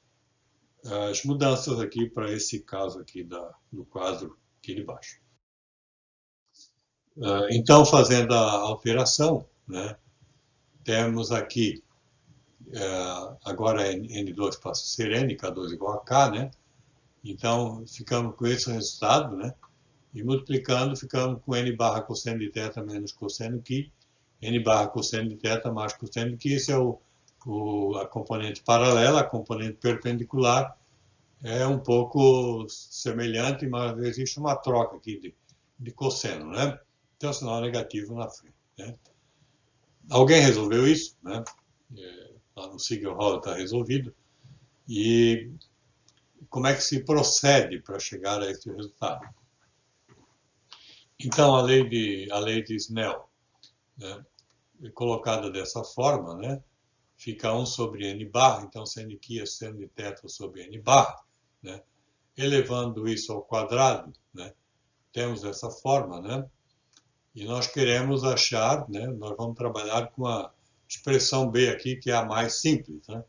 mudanças aqui para esse caso aqui do quadro aqui de baixo. Então, fazendo a alteração, né, temos aqui, agora N2 passa a ser N, K2 igual a K, né? Então, ficamos com esse resultado, né? E multiplicando, ficamos com N barra cosseno de θ menos cosseno Φ, N barra cosseno de θ mais cosseno Φ, esse é a componente paralela, a componente perpendicular, é um pouco semelhante, mas existe uma troca aqui de cosseno, né? Tem um sinal negativo na frente, né? Alguém resolveu isso, né? Lá no Siegel Hall está resolvido. E como é que se procede para chegar a esse resultado? Então, a lei de Snell, né, colocada dessa forma, né, fica 1 sobre n barra, então seno aqui é seno de θ sobre n barra, né? Elevando isso ao quadrado, né, temos essa forma, né? E nós queremos achar, né, nós vamos trabalhar com a expressão B aqui, que é a mais simples, né?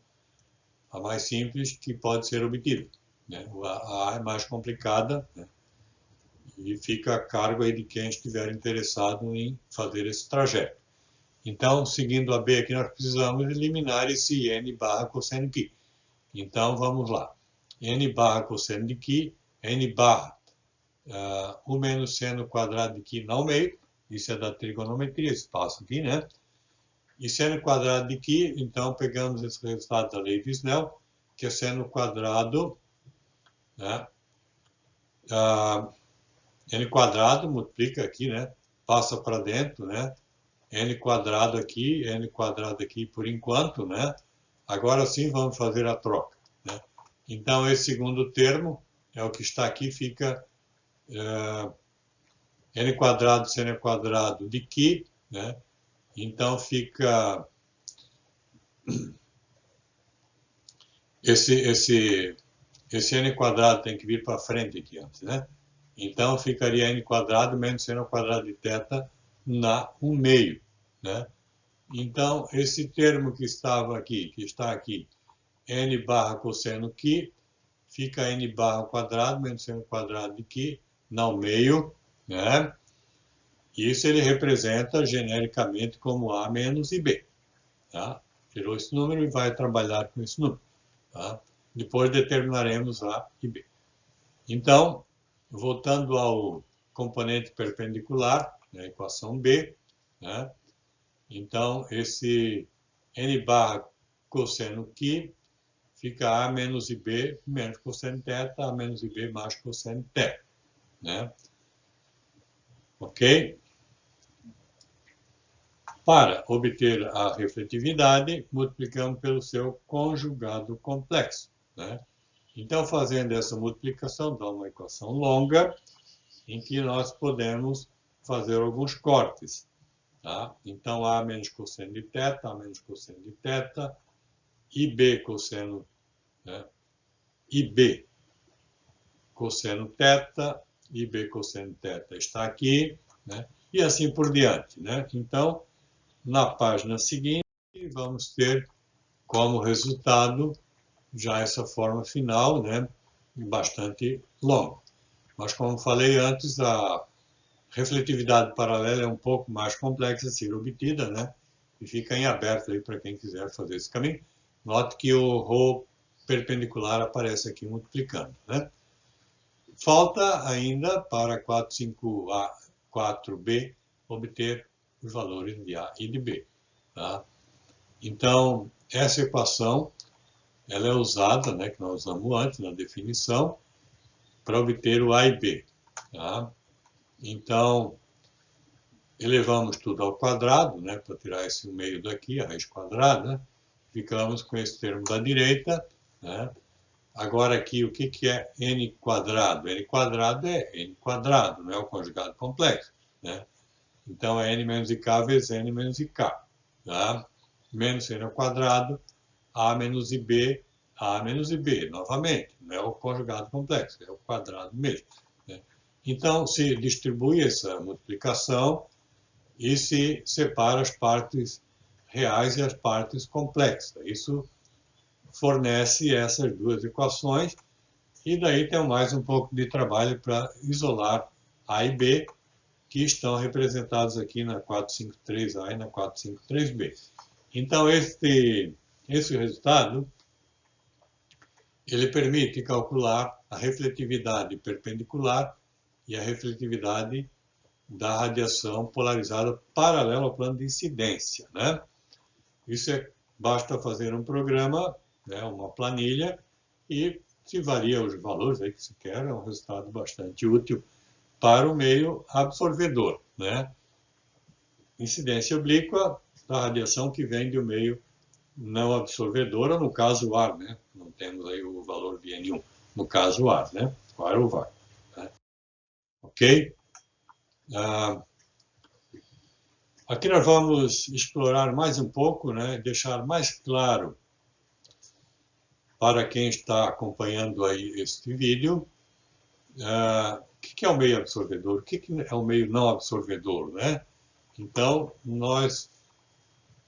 A mais simples que pode ser obtida, né? A é mais complicada, né? E fica a cargo aí de quem estiver interessado em fazer esse trajeto. Então, seguindo a B aqui, nós precisamos eliminar esse n barra cosseno Φ. Então, vamos lá. N barra cosseno de Φ, n barra 1 menos seno quadrado de Φ ao meio, isso é da trigonometria, esse passo aqui, né? E seno quadrado de Φ, então pegamos esse resultado da lei de Snell, que é seno quadrado, né? N quadrado, multiplica aqui, né? Passa para dentro, né? N quadrado aqui por enquanto, né? Agora sim vamos fazer a troca, né? Então esse segundo termo é o que está aqui, fica N quadrado seno quadrado de Φ, né? Então fica esse n quadrado tem que vir para frente aqui antes, né? Então ficaria n quadrado menos seno quadrado de θ na 1 meio, né? Então esse termo que estava aqui, que está aqui, n barra cosseno Φ, fica n barra ao quadrado menos seno quadrado de Φ na 1 meio, né? Isso ele representa genericamente como A menos IB, tá? Tirou esse número e vai trabalhar com esse número, tá? Depois determinaremos A e B. Então, voltando ao componente perpendicular, né, equação B, né? Então, esse n barra cosseno Φ fica A menos IB menos cosseno θ, A menos IB mais cosseno θ, né? Ok? Para obter a refletividade, multiplicamos pelo seu conjugado complexo, né? Então, fazendo essa multiplicação, dá uma equação longa, em que nós podemos fazer alguns cortes. Tá? Então, A menos cosseno de θ, A menos cosseno de θ, IB cosseno, né? IB cosseno θ, IB cosseno θ está aqui, né? E assim por diante, né? Então, na página seguinte, vamos ter como resultado já essa forma final, né? Bastante longa. Mas, como falei antes, a refletividade paralela é um pouco mais complexa a ser obtida, né? E fica em aberto aí para quem quiser fazer esse caminho. Note que o ρ perpendicular aparece aqui multiplicando, né? Falta ainda para 45A, 4B obter os valores de A e de B, tá? Então, essa equação ela é usada, né, que nós usamos antes na definição, para obter o A e B, tá? Então, elevamos tudo ao quadrado, né, para tirar esse meio daqui, a raiz quadrada, né? Ficamos com esse termo da direita, né? Agora aqui, o que é n quadrado? N quadrado é n quadrado, não é o conjugado complexo, né? Então, é n menos ik vezes n menos ik, tá? Menos n ao quadrado, a menos ib, novamente, não é o conjugado complexo, é o quadrado mesmo, né? Então, se distribui essa multiplicação e se separa as partes reais e as partes complexas. Isso fornece essas duas equações e daí tem mais um pouco de trabalho para isolar A e B, que estão representados aqui na 453A e na 453B. Então, esse resultado, ele permite calcular a refletividade perpendicular e a refletividade da radiação polarizada paralela ao plano de incidência, né? Isso basta fazer um programa, né, uma planilha, e se varia os valores aí que se quer, é um resultado bastante útil para o meio absorvedor, né? Incidência oblíqua da radiação que vem do meio não absorvedor, ou no caso o ar, né? Não temos aí o valor de nenhum, no caso o ar, né? O ar ou var, né? Ok? Aqui nós vamos explorar mais um pouco, né? Deixar mais claro para quem está acompanhando aí este vídeo, o que é o meio absorvedor, o que é o meio não absorvedor, né? Então, nós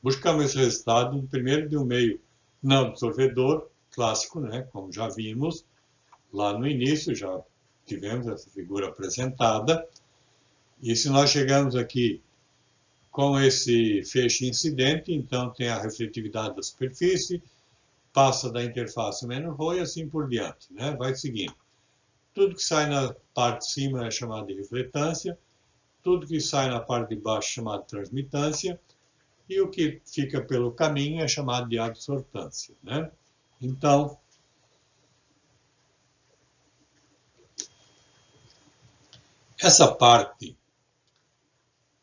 buscamos esse resultado, primeiro, de um meio não absorvedor clássico, né? Como já vimos lá no início, já tivemos essa figura apresentada. E se nós chegamos aqui com esse feixe incidente, então tem a refletividade da superfície, passa da interface menos ρ e assim por diante, né? Vai seguindo. Tudo que sai na parte de cima é chamado de refletância, tudo que sai na parte de baixo é chamado de transmitância, e o que fica pelo caminho é chamado de absortância, né? Então, essa parte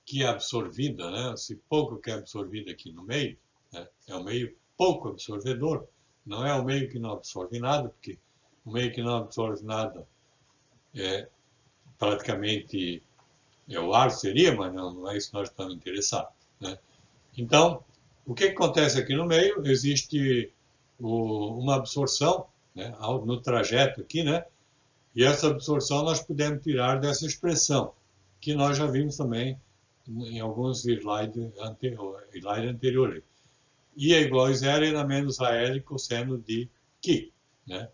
que é absorvida, né? Esse pouco que é absorvido aqui no meio, né? É um meio pouco absorvedor, não é o meio que não absorve nada, porque o meio que não absorve nada é praticamente o ar seria, mas não é isso que nós estamos interessados, né? Então, o que acontece aqui no meio? Existe uma absorção, né, no trajeto aqui, né? E essa absorção nós podemos tirar dessa expressão, que nós já vimos também em alguns slides anteriores. I é igual a zero e na menos AL cosseno de Qi, né?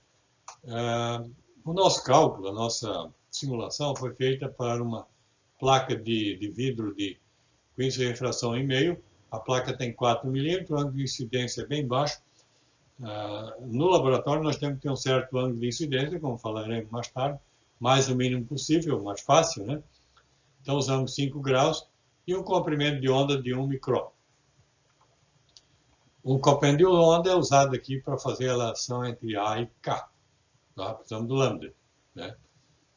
O nosso cálculo, a nossa simulação foi feita para uma placa de vidro com índice de refração em meio. A placa tem 4 milímetros, o ângulo de incidência é bem baixo. No laboratório nós temos que ter um certo ângulo de incidência, como falaremos mais tarde, mais o mínimo possível, mais fácil, né? Então usamos 5 graus e um comprimento de onda de 1 micrômetro. Um comprimento de onda é usado aqui para fazer a relação entre A e K. Tá? Precisamos do lambda, né?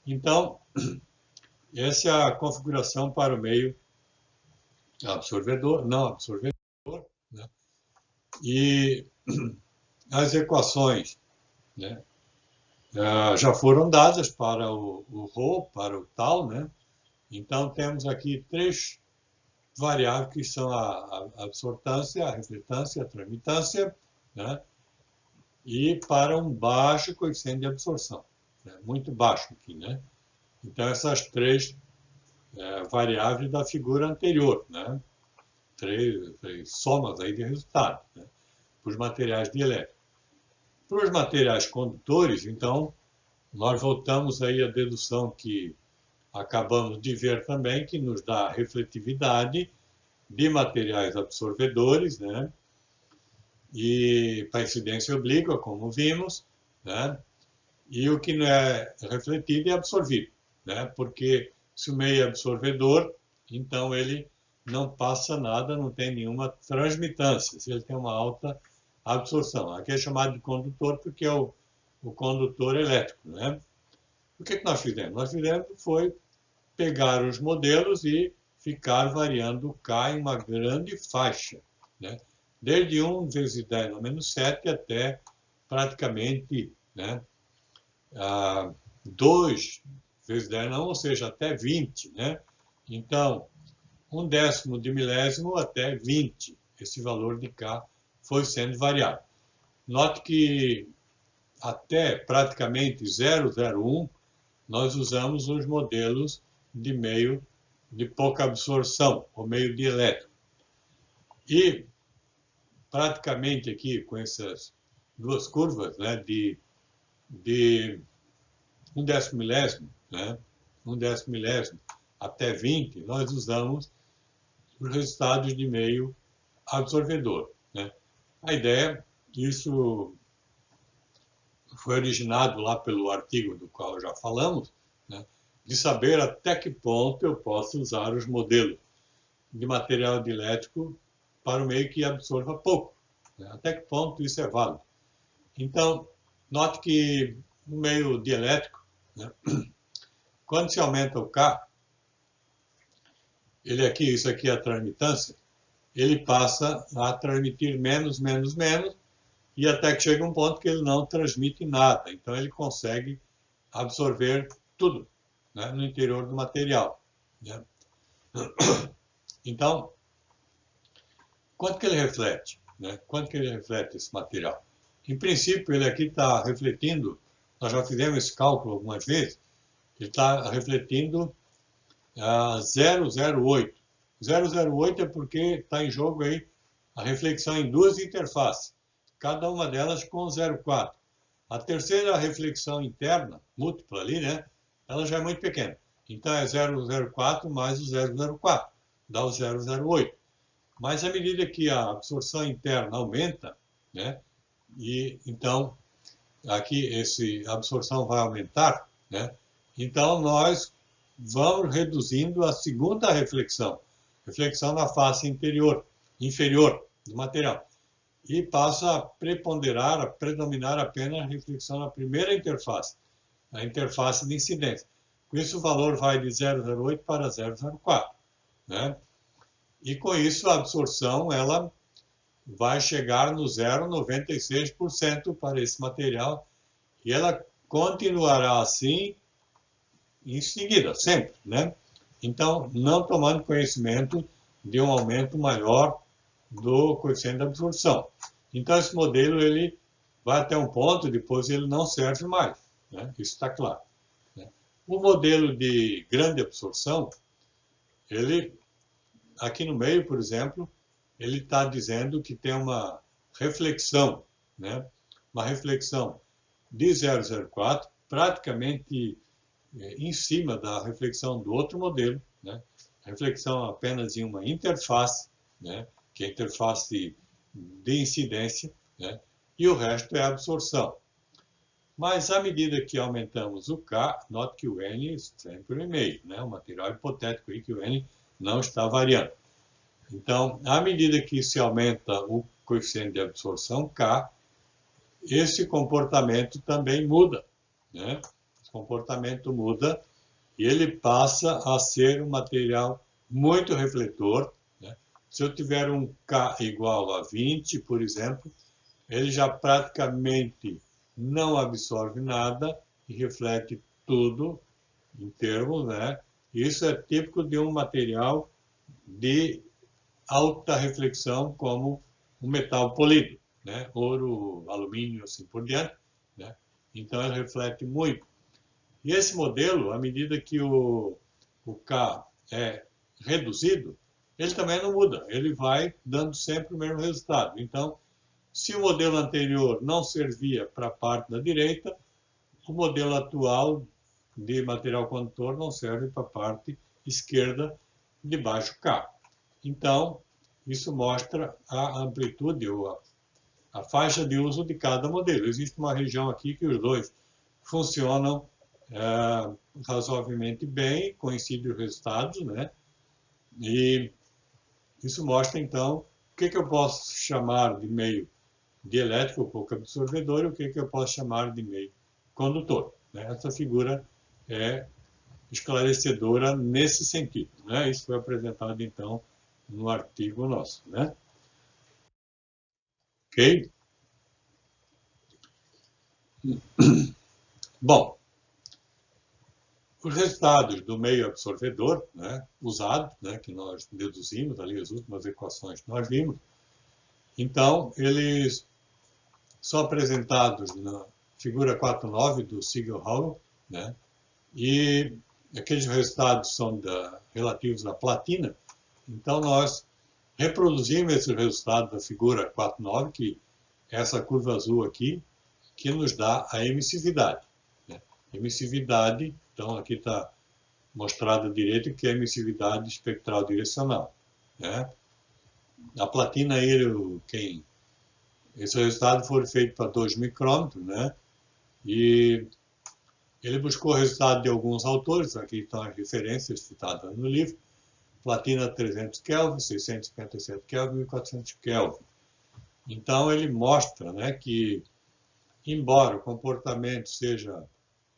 Então, essa é a configuração para o meio absorvedor, não absorvedor, né? E as equações, né, já foram dadas para o Rho, para o Tau, né? Então temos aqui três variáveis que são a absortância, a refletância, a tramitância, né? E para um baixo coeficiente de absorção, né? Muito baixo aqui, né? Então essas três variáveis da figura anterior, né? Três somas aí de resultado, né? Para os materiais dielétricos. Para os materiais condutores, então, nós voltamos aí à dedução que acabamos de ver também, que nos dá a refletividade de materiais absorvedores, né? E para incidência oblíqua, como vimos, né? E o que não é refletido é absorvido, né? Porque se o meio é absorvedor, então ele não passa nada, não tem nenhuma transmitância, se ele tem uma alta absorção. Aqui é chamado de condutor porque é o condutor elétrico, né? O que nós fizemos? Nós fizemos foi pegar os modelos e ficar variando o K em uma grande faixa, né? Desde 1 vezes 10 no menos 7 até praticamente, né, 2 vezes 10 não, ou seja, até 20, né? Então, 1/10 de milésimo até 20, esse valor de K foi sendo variado. Note que até praticamente 0,01 nós usamos os modelos de meio de pouca absorção, ou meio dielétrico. E praticamente aqui com essas duas curvas, né, de 1/10 milésimo, né, 1/10 milésimo até 20, nós usamos os resultados de meio absorvedor, né. A ideia, isso foi originado lá pelo artigo do qual já falamos, né, de saber até que ponto eu posso usar os modelos de material dielétrico para o meio que absorva pouco, né, até que ponto isso é válido. Então, note que no meio dielétrico, né, quando se aumenta o K, ele aqui, isso aqui é a transmitância, ele passa a transmitir menos, menos, menos, e até que chega um ponto que ele não transmite nada. Então ele consegue absorver tudo, né, no interior do material, né? Então, quanto que ele reflete, né? Quanto que ele reflete esse material? Em princípio, ele aqui está refletindo, nós já fizemos esse cálculo algumas vezes, ele está refletindo 0,08. 0,08 é porque está em jogo aí a reflexão em duas interfaces, cada uma delas com 0,4. A terceira reflexão interna, múltipla ali, né? Ela já é muito pequena. Então é 0,04 mais o 0,04, dá o 0,08. Mas à medida que a absorção interna aumenta, né? E então aqui a absorção vai aumentar, né? Então nós vamos reduzindo a segunda reflexão na face inferior do material. E passa a preponderar, a predominar apenas a reflexão na primeira interface, a interface de incidência. Com isso, o valor vai de 0,08 para 0,04, né? E com isso, a absorção ela vai chegar no 0,96% para esse material e ela continuará assim em seguida, sempre, né? Então, não tomando conhecimento de um aumento maior do coeficiente de absorção. Então, esse modelo ele vai até um ponto, depois ele não serve mais, né? Isso está claro, né? O modelo de grande absorção, ele, aqui no meio, por exemplo, ele está dizendo que tem uma reflexão, né? Uma reflexão de 0,04, praticamente em cima da reflexão do outro modelo, né? Reflexão apenas em uma interface, né? Que é a interface de incidência, né? E o resto é a absorção. Mas à medida que aumentamos o K, note que o N sempre é meio, né? O material hipotético aí que o N não está variando. Então, à medida que se aumenta o coeficiente de absorção K, esse comportamento também muda, né? Esse comportamento muda e ele passa a ser um material muito refletor, né? Se eu tiver um K igual a 20, por exemplo, ele já praticamente não absorve nada e reflete tudo em termos, né? Isso é típico de um material de alta reflexão, como o metal polido, né? Ouro, alumínio, assim por diante, né? Então ele reflete muito. E esse modelo, à medida que o K é reduzido, ele também não muda, ele vai dando sempre o mesmo resultado. Então, se o modelo anterior não servia para a parte da direita, o modelo atual de material condutor não serve para a parte esquerda de baixo K. Então, isso mostra a amplitude ou a faixa de uso de cada modelo. Existe uma região aqui que os dois funcionam razoavelmente bem, coincidem os resultados, né? E isso mostra, então, o que eu posso chamar de meio dielétrico, pouco absorvedor, e o que eu posso chamar de meio condutor. Né? Essa figura é esclarecedora nesse sentido. Né? Isso foi apresentado, então, no artigo nosso. Né? Ok? Bom, os resultados do meio absorvedor, né, usado, né, que nós deduzimos ali, as últimas equações que nós vimos, então, eles são apresentados na figura 4.9 do Siegel-Howell, né, e aqueles resultados são relativos à platina. Então, nós reproduzimos esses resultados da figura 4.9, que é essa curva azul aqui, que nos dá a emissividade. Né? Emissividade, então aqui está mostrado à direita que é a emissividade espectral direcional. Né? A platina, esse resultado foi feito para 2 micrômetros, né? E ele buscou o resultado de alguns autores, aqui estão as referências citadas no livro, platina 300 Kelvin, 657 Kelvin e 400 Kelvin. Então ele mostra, né, que, embora o comportamento seja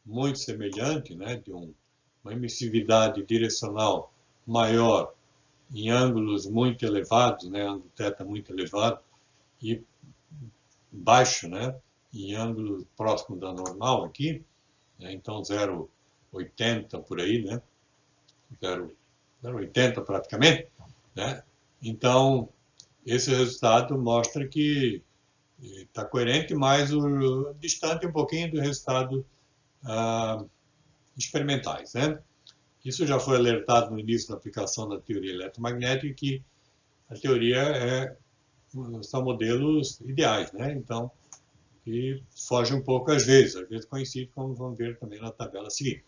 muito semelhante, né, de uma emissividade direcional maior em ângulos muito elevados, né, ângulo θ muito elevado, e baixo, né, em ângulo próximo da normal aqui, né, então 0,80 por aí, né, 0,80 praticamente, né, então esse resultado mostra que está coerente, mas distante um pouquinho do resultado experimentais, né? Isso já foi alertado no início da aplicação da teoria eletromagnética, que a teoria são modelos ideais, né? Então, que foge um pouco às vezes coincide, como vamos ver também na tabela seguinte.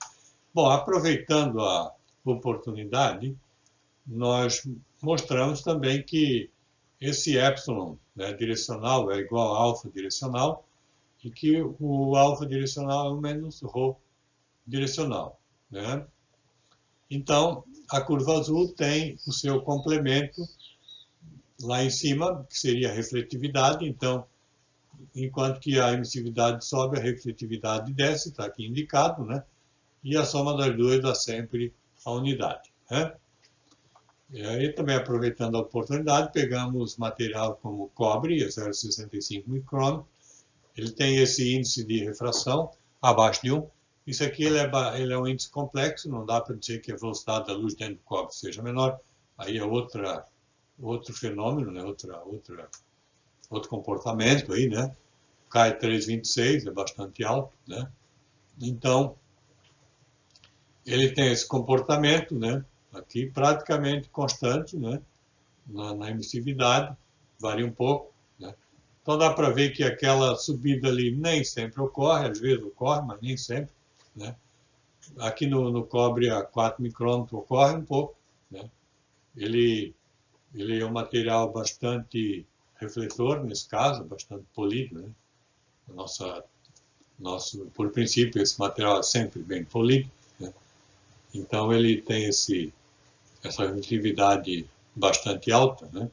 Bom, aproveitando a oportunidade, nós mostramos também que esse epsilon, né, direcional é igual a alfa direcional, e que o alfa direcional é o menos ρ direcional. Né? Então, a curva azul tem o seu complemento lá em cima, que seria a refletividade. Então, enquanto que a emissividade sobe, a refletividade desce, está aqui indicado, né? E a soma das duas dá sempre a unidade. Né? E aí, também aproveitando a oportunidade, pegamos material como cobre, 0,65 micrômetro. Ele tem esse índice de refração abaixo de 1. Isso aqui ele é um índice complexo, não dá para dizer que a velocidade da luz dentro do cobre seja menor. Aí é outro fenômeno, né? Outro comportamento aí, né? K é 3,26, é bastante alto, né? Então, ele tem esse comportamento, né? Aqui praticamente constante, né? Na emissividade, varia um pouco, né? Então dá para ver que aquela subida ali nem sempre ocorre, às vezes ocorre, mas nem sempre, né? Aqui no cobre a 4 micrômetros ocorre um pouco, né? Ele é um material bastante refletor, nesse caso, bastante polido, né? Por princípio, esse material é sempre bem polido, né? Então ele tem essa emissividade bastante alta, né?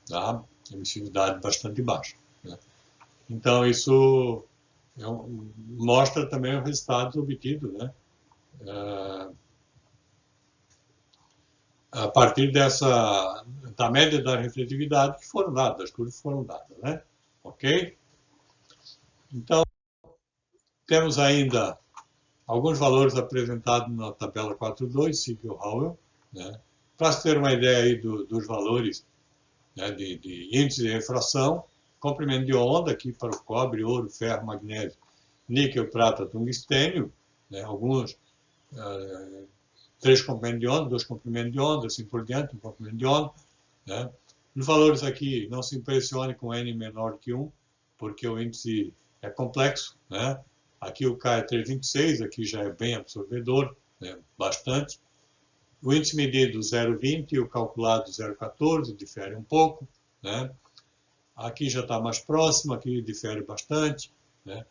Tá? Emissividade bastante baixa. Né? Então isso mostra também os resultados obtidos, né? A partir da média da refletividade que foram dadas, das curvas que foram dadas, né? Ok? Então, Temos ainda alguns valores apresentados na tabela 4.2, Siegel-Howell, né? Para se ter uma ideia aí dos valores, né, de índice de refração, comprimento de onda aqui para o cobre, ouro, ferro, magnésio, níquel, prata, tungstênio, né, alguns 3 comprimentos de onda, 2 comprimentos de onda, assim por diante, um comprimento de onda, né? Os valores aqui, não se impressione com N menor que 1, porque o índice é complexo, né? Aqui o K é 3,26, aqui já é bem absorvedor, né? Bastante. O índice medido 0,20 e o calculado 0,14, difere um pouco, né? Aqui já está mais próximo, aqui difere bastante, né?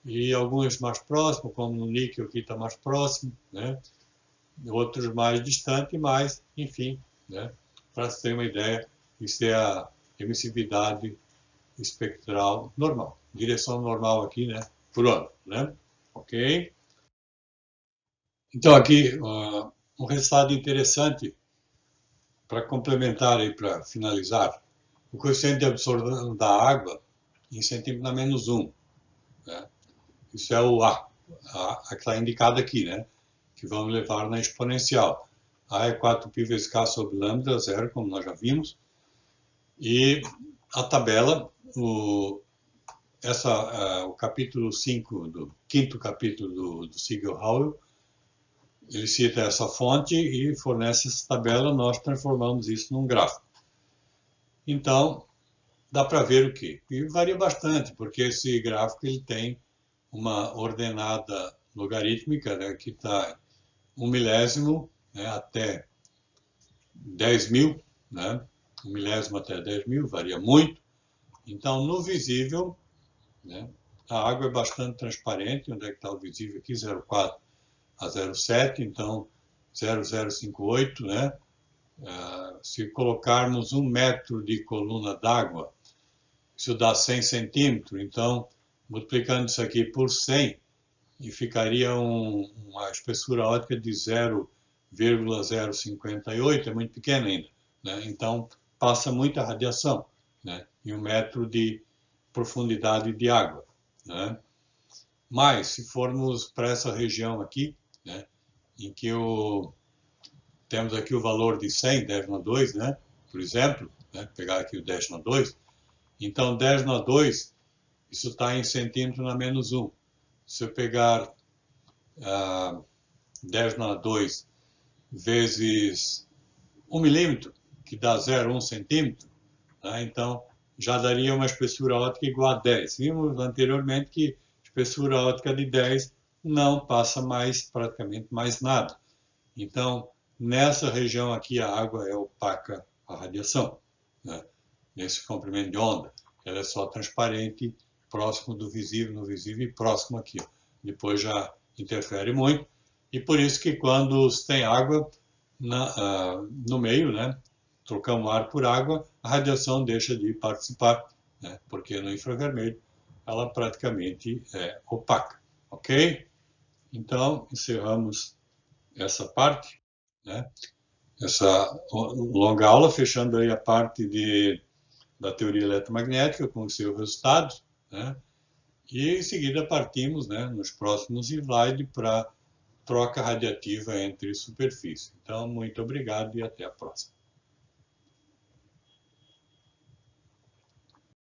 E alguns mais próximos, como no níquel aqui está mais próximo, né? Outros mais distantes, mas, enfim, né? Para se ter uma ideia, isso é a emissividade espectral normal, direção normal aqui, né? Por ano, né? Ok? Então, aqui, um resultado interessante para complementar e para finalizar. O coeficiente de absorção da água em centímetro na menos 1. Né? Isso é o A que está indicado aqui, né? Que vamos levar na exponencial. A é 4π vezes K sobre lambda, zero, como nós já vimos. E a tabela, o capítulo 5, do quinto capítulo do Siegel-Howell, ele cita essa fonte e fornece essa tabela, nós transformamos isso num gráfico. Então, dá para ver o quê? E varia bastante, porque esse gráfico ele tem uma ordenada logarítmica, né, que está 1 milésimo, né, até 10.000, né, 1 milésimo até 10.000, varia muito. Então, no visível, né, a água é bastante transparente. Onde é que está o visível aqui? 0,4 a 0,7, então 0,058, né? Se colocarmos 1 metro de coluna d'água, isso dá 100 centímetros, então multiplicando isso aqui por 100, e ficaria uma espessura óptica de 0,058, é muito pequena ainda, né? Então passa muita radiação, né? Em 1 metro de profundidade de água, né? Mas se formos para essa região aqui, né, em que temos aqui o valor de 100, 10 na 2, né, por exemplo, né, pegar aqui o 10 na 2, então 10 na 2, isso está em centímetro na menos 1. Se eu pegar 10 na 2 vezes 1 milímetro, que dá 0,1 centímetro, né, então já daria uma espessura óptica igual a 10. Vimos anteriormente que espessura óptica de 10 não passa mais, praticamente mais nada. Então, nessa região aqui, a água é opaca à radiação, né? Nesse comprimento de onda. Ela é só transparente, próximo do visível, no visível e próximo aqui. Depois já interfere muito. E por isso que quando tem água no meio, né, trocamos ar por água, a radiação deixa de participar, né, porque no infravermelho ela praticamente é opaca, ok? Então, encerramos essa parte, né? Essa longa aula, fechando aí a parte da teoria eletromagnética com os seus resultados, né? E em seguida partimos, né, nos próximos slides para troca radiativa entre superfície. Então, muito obrigado e até a próxima.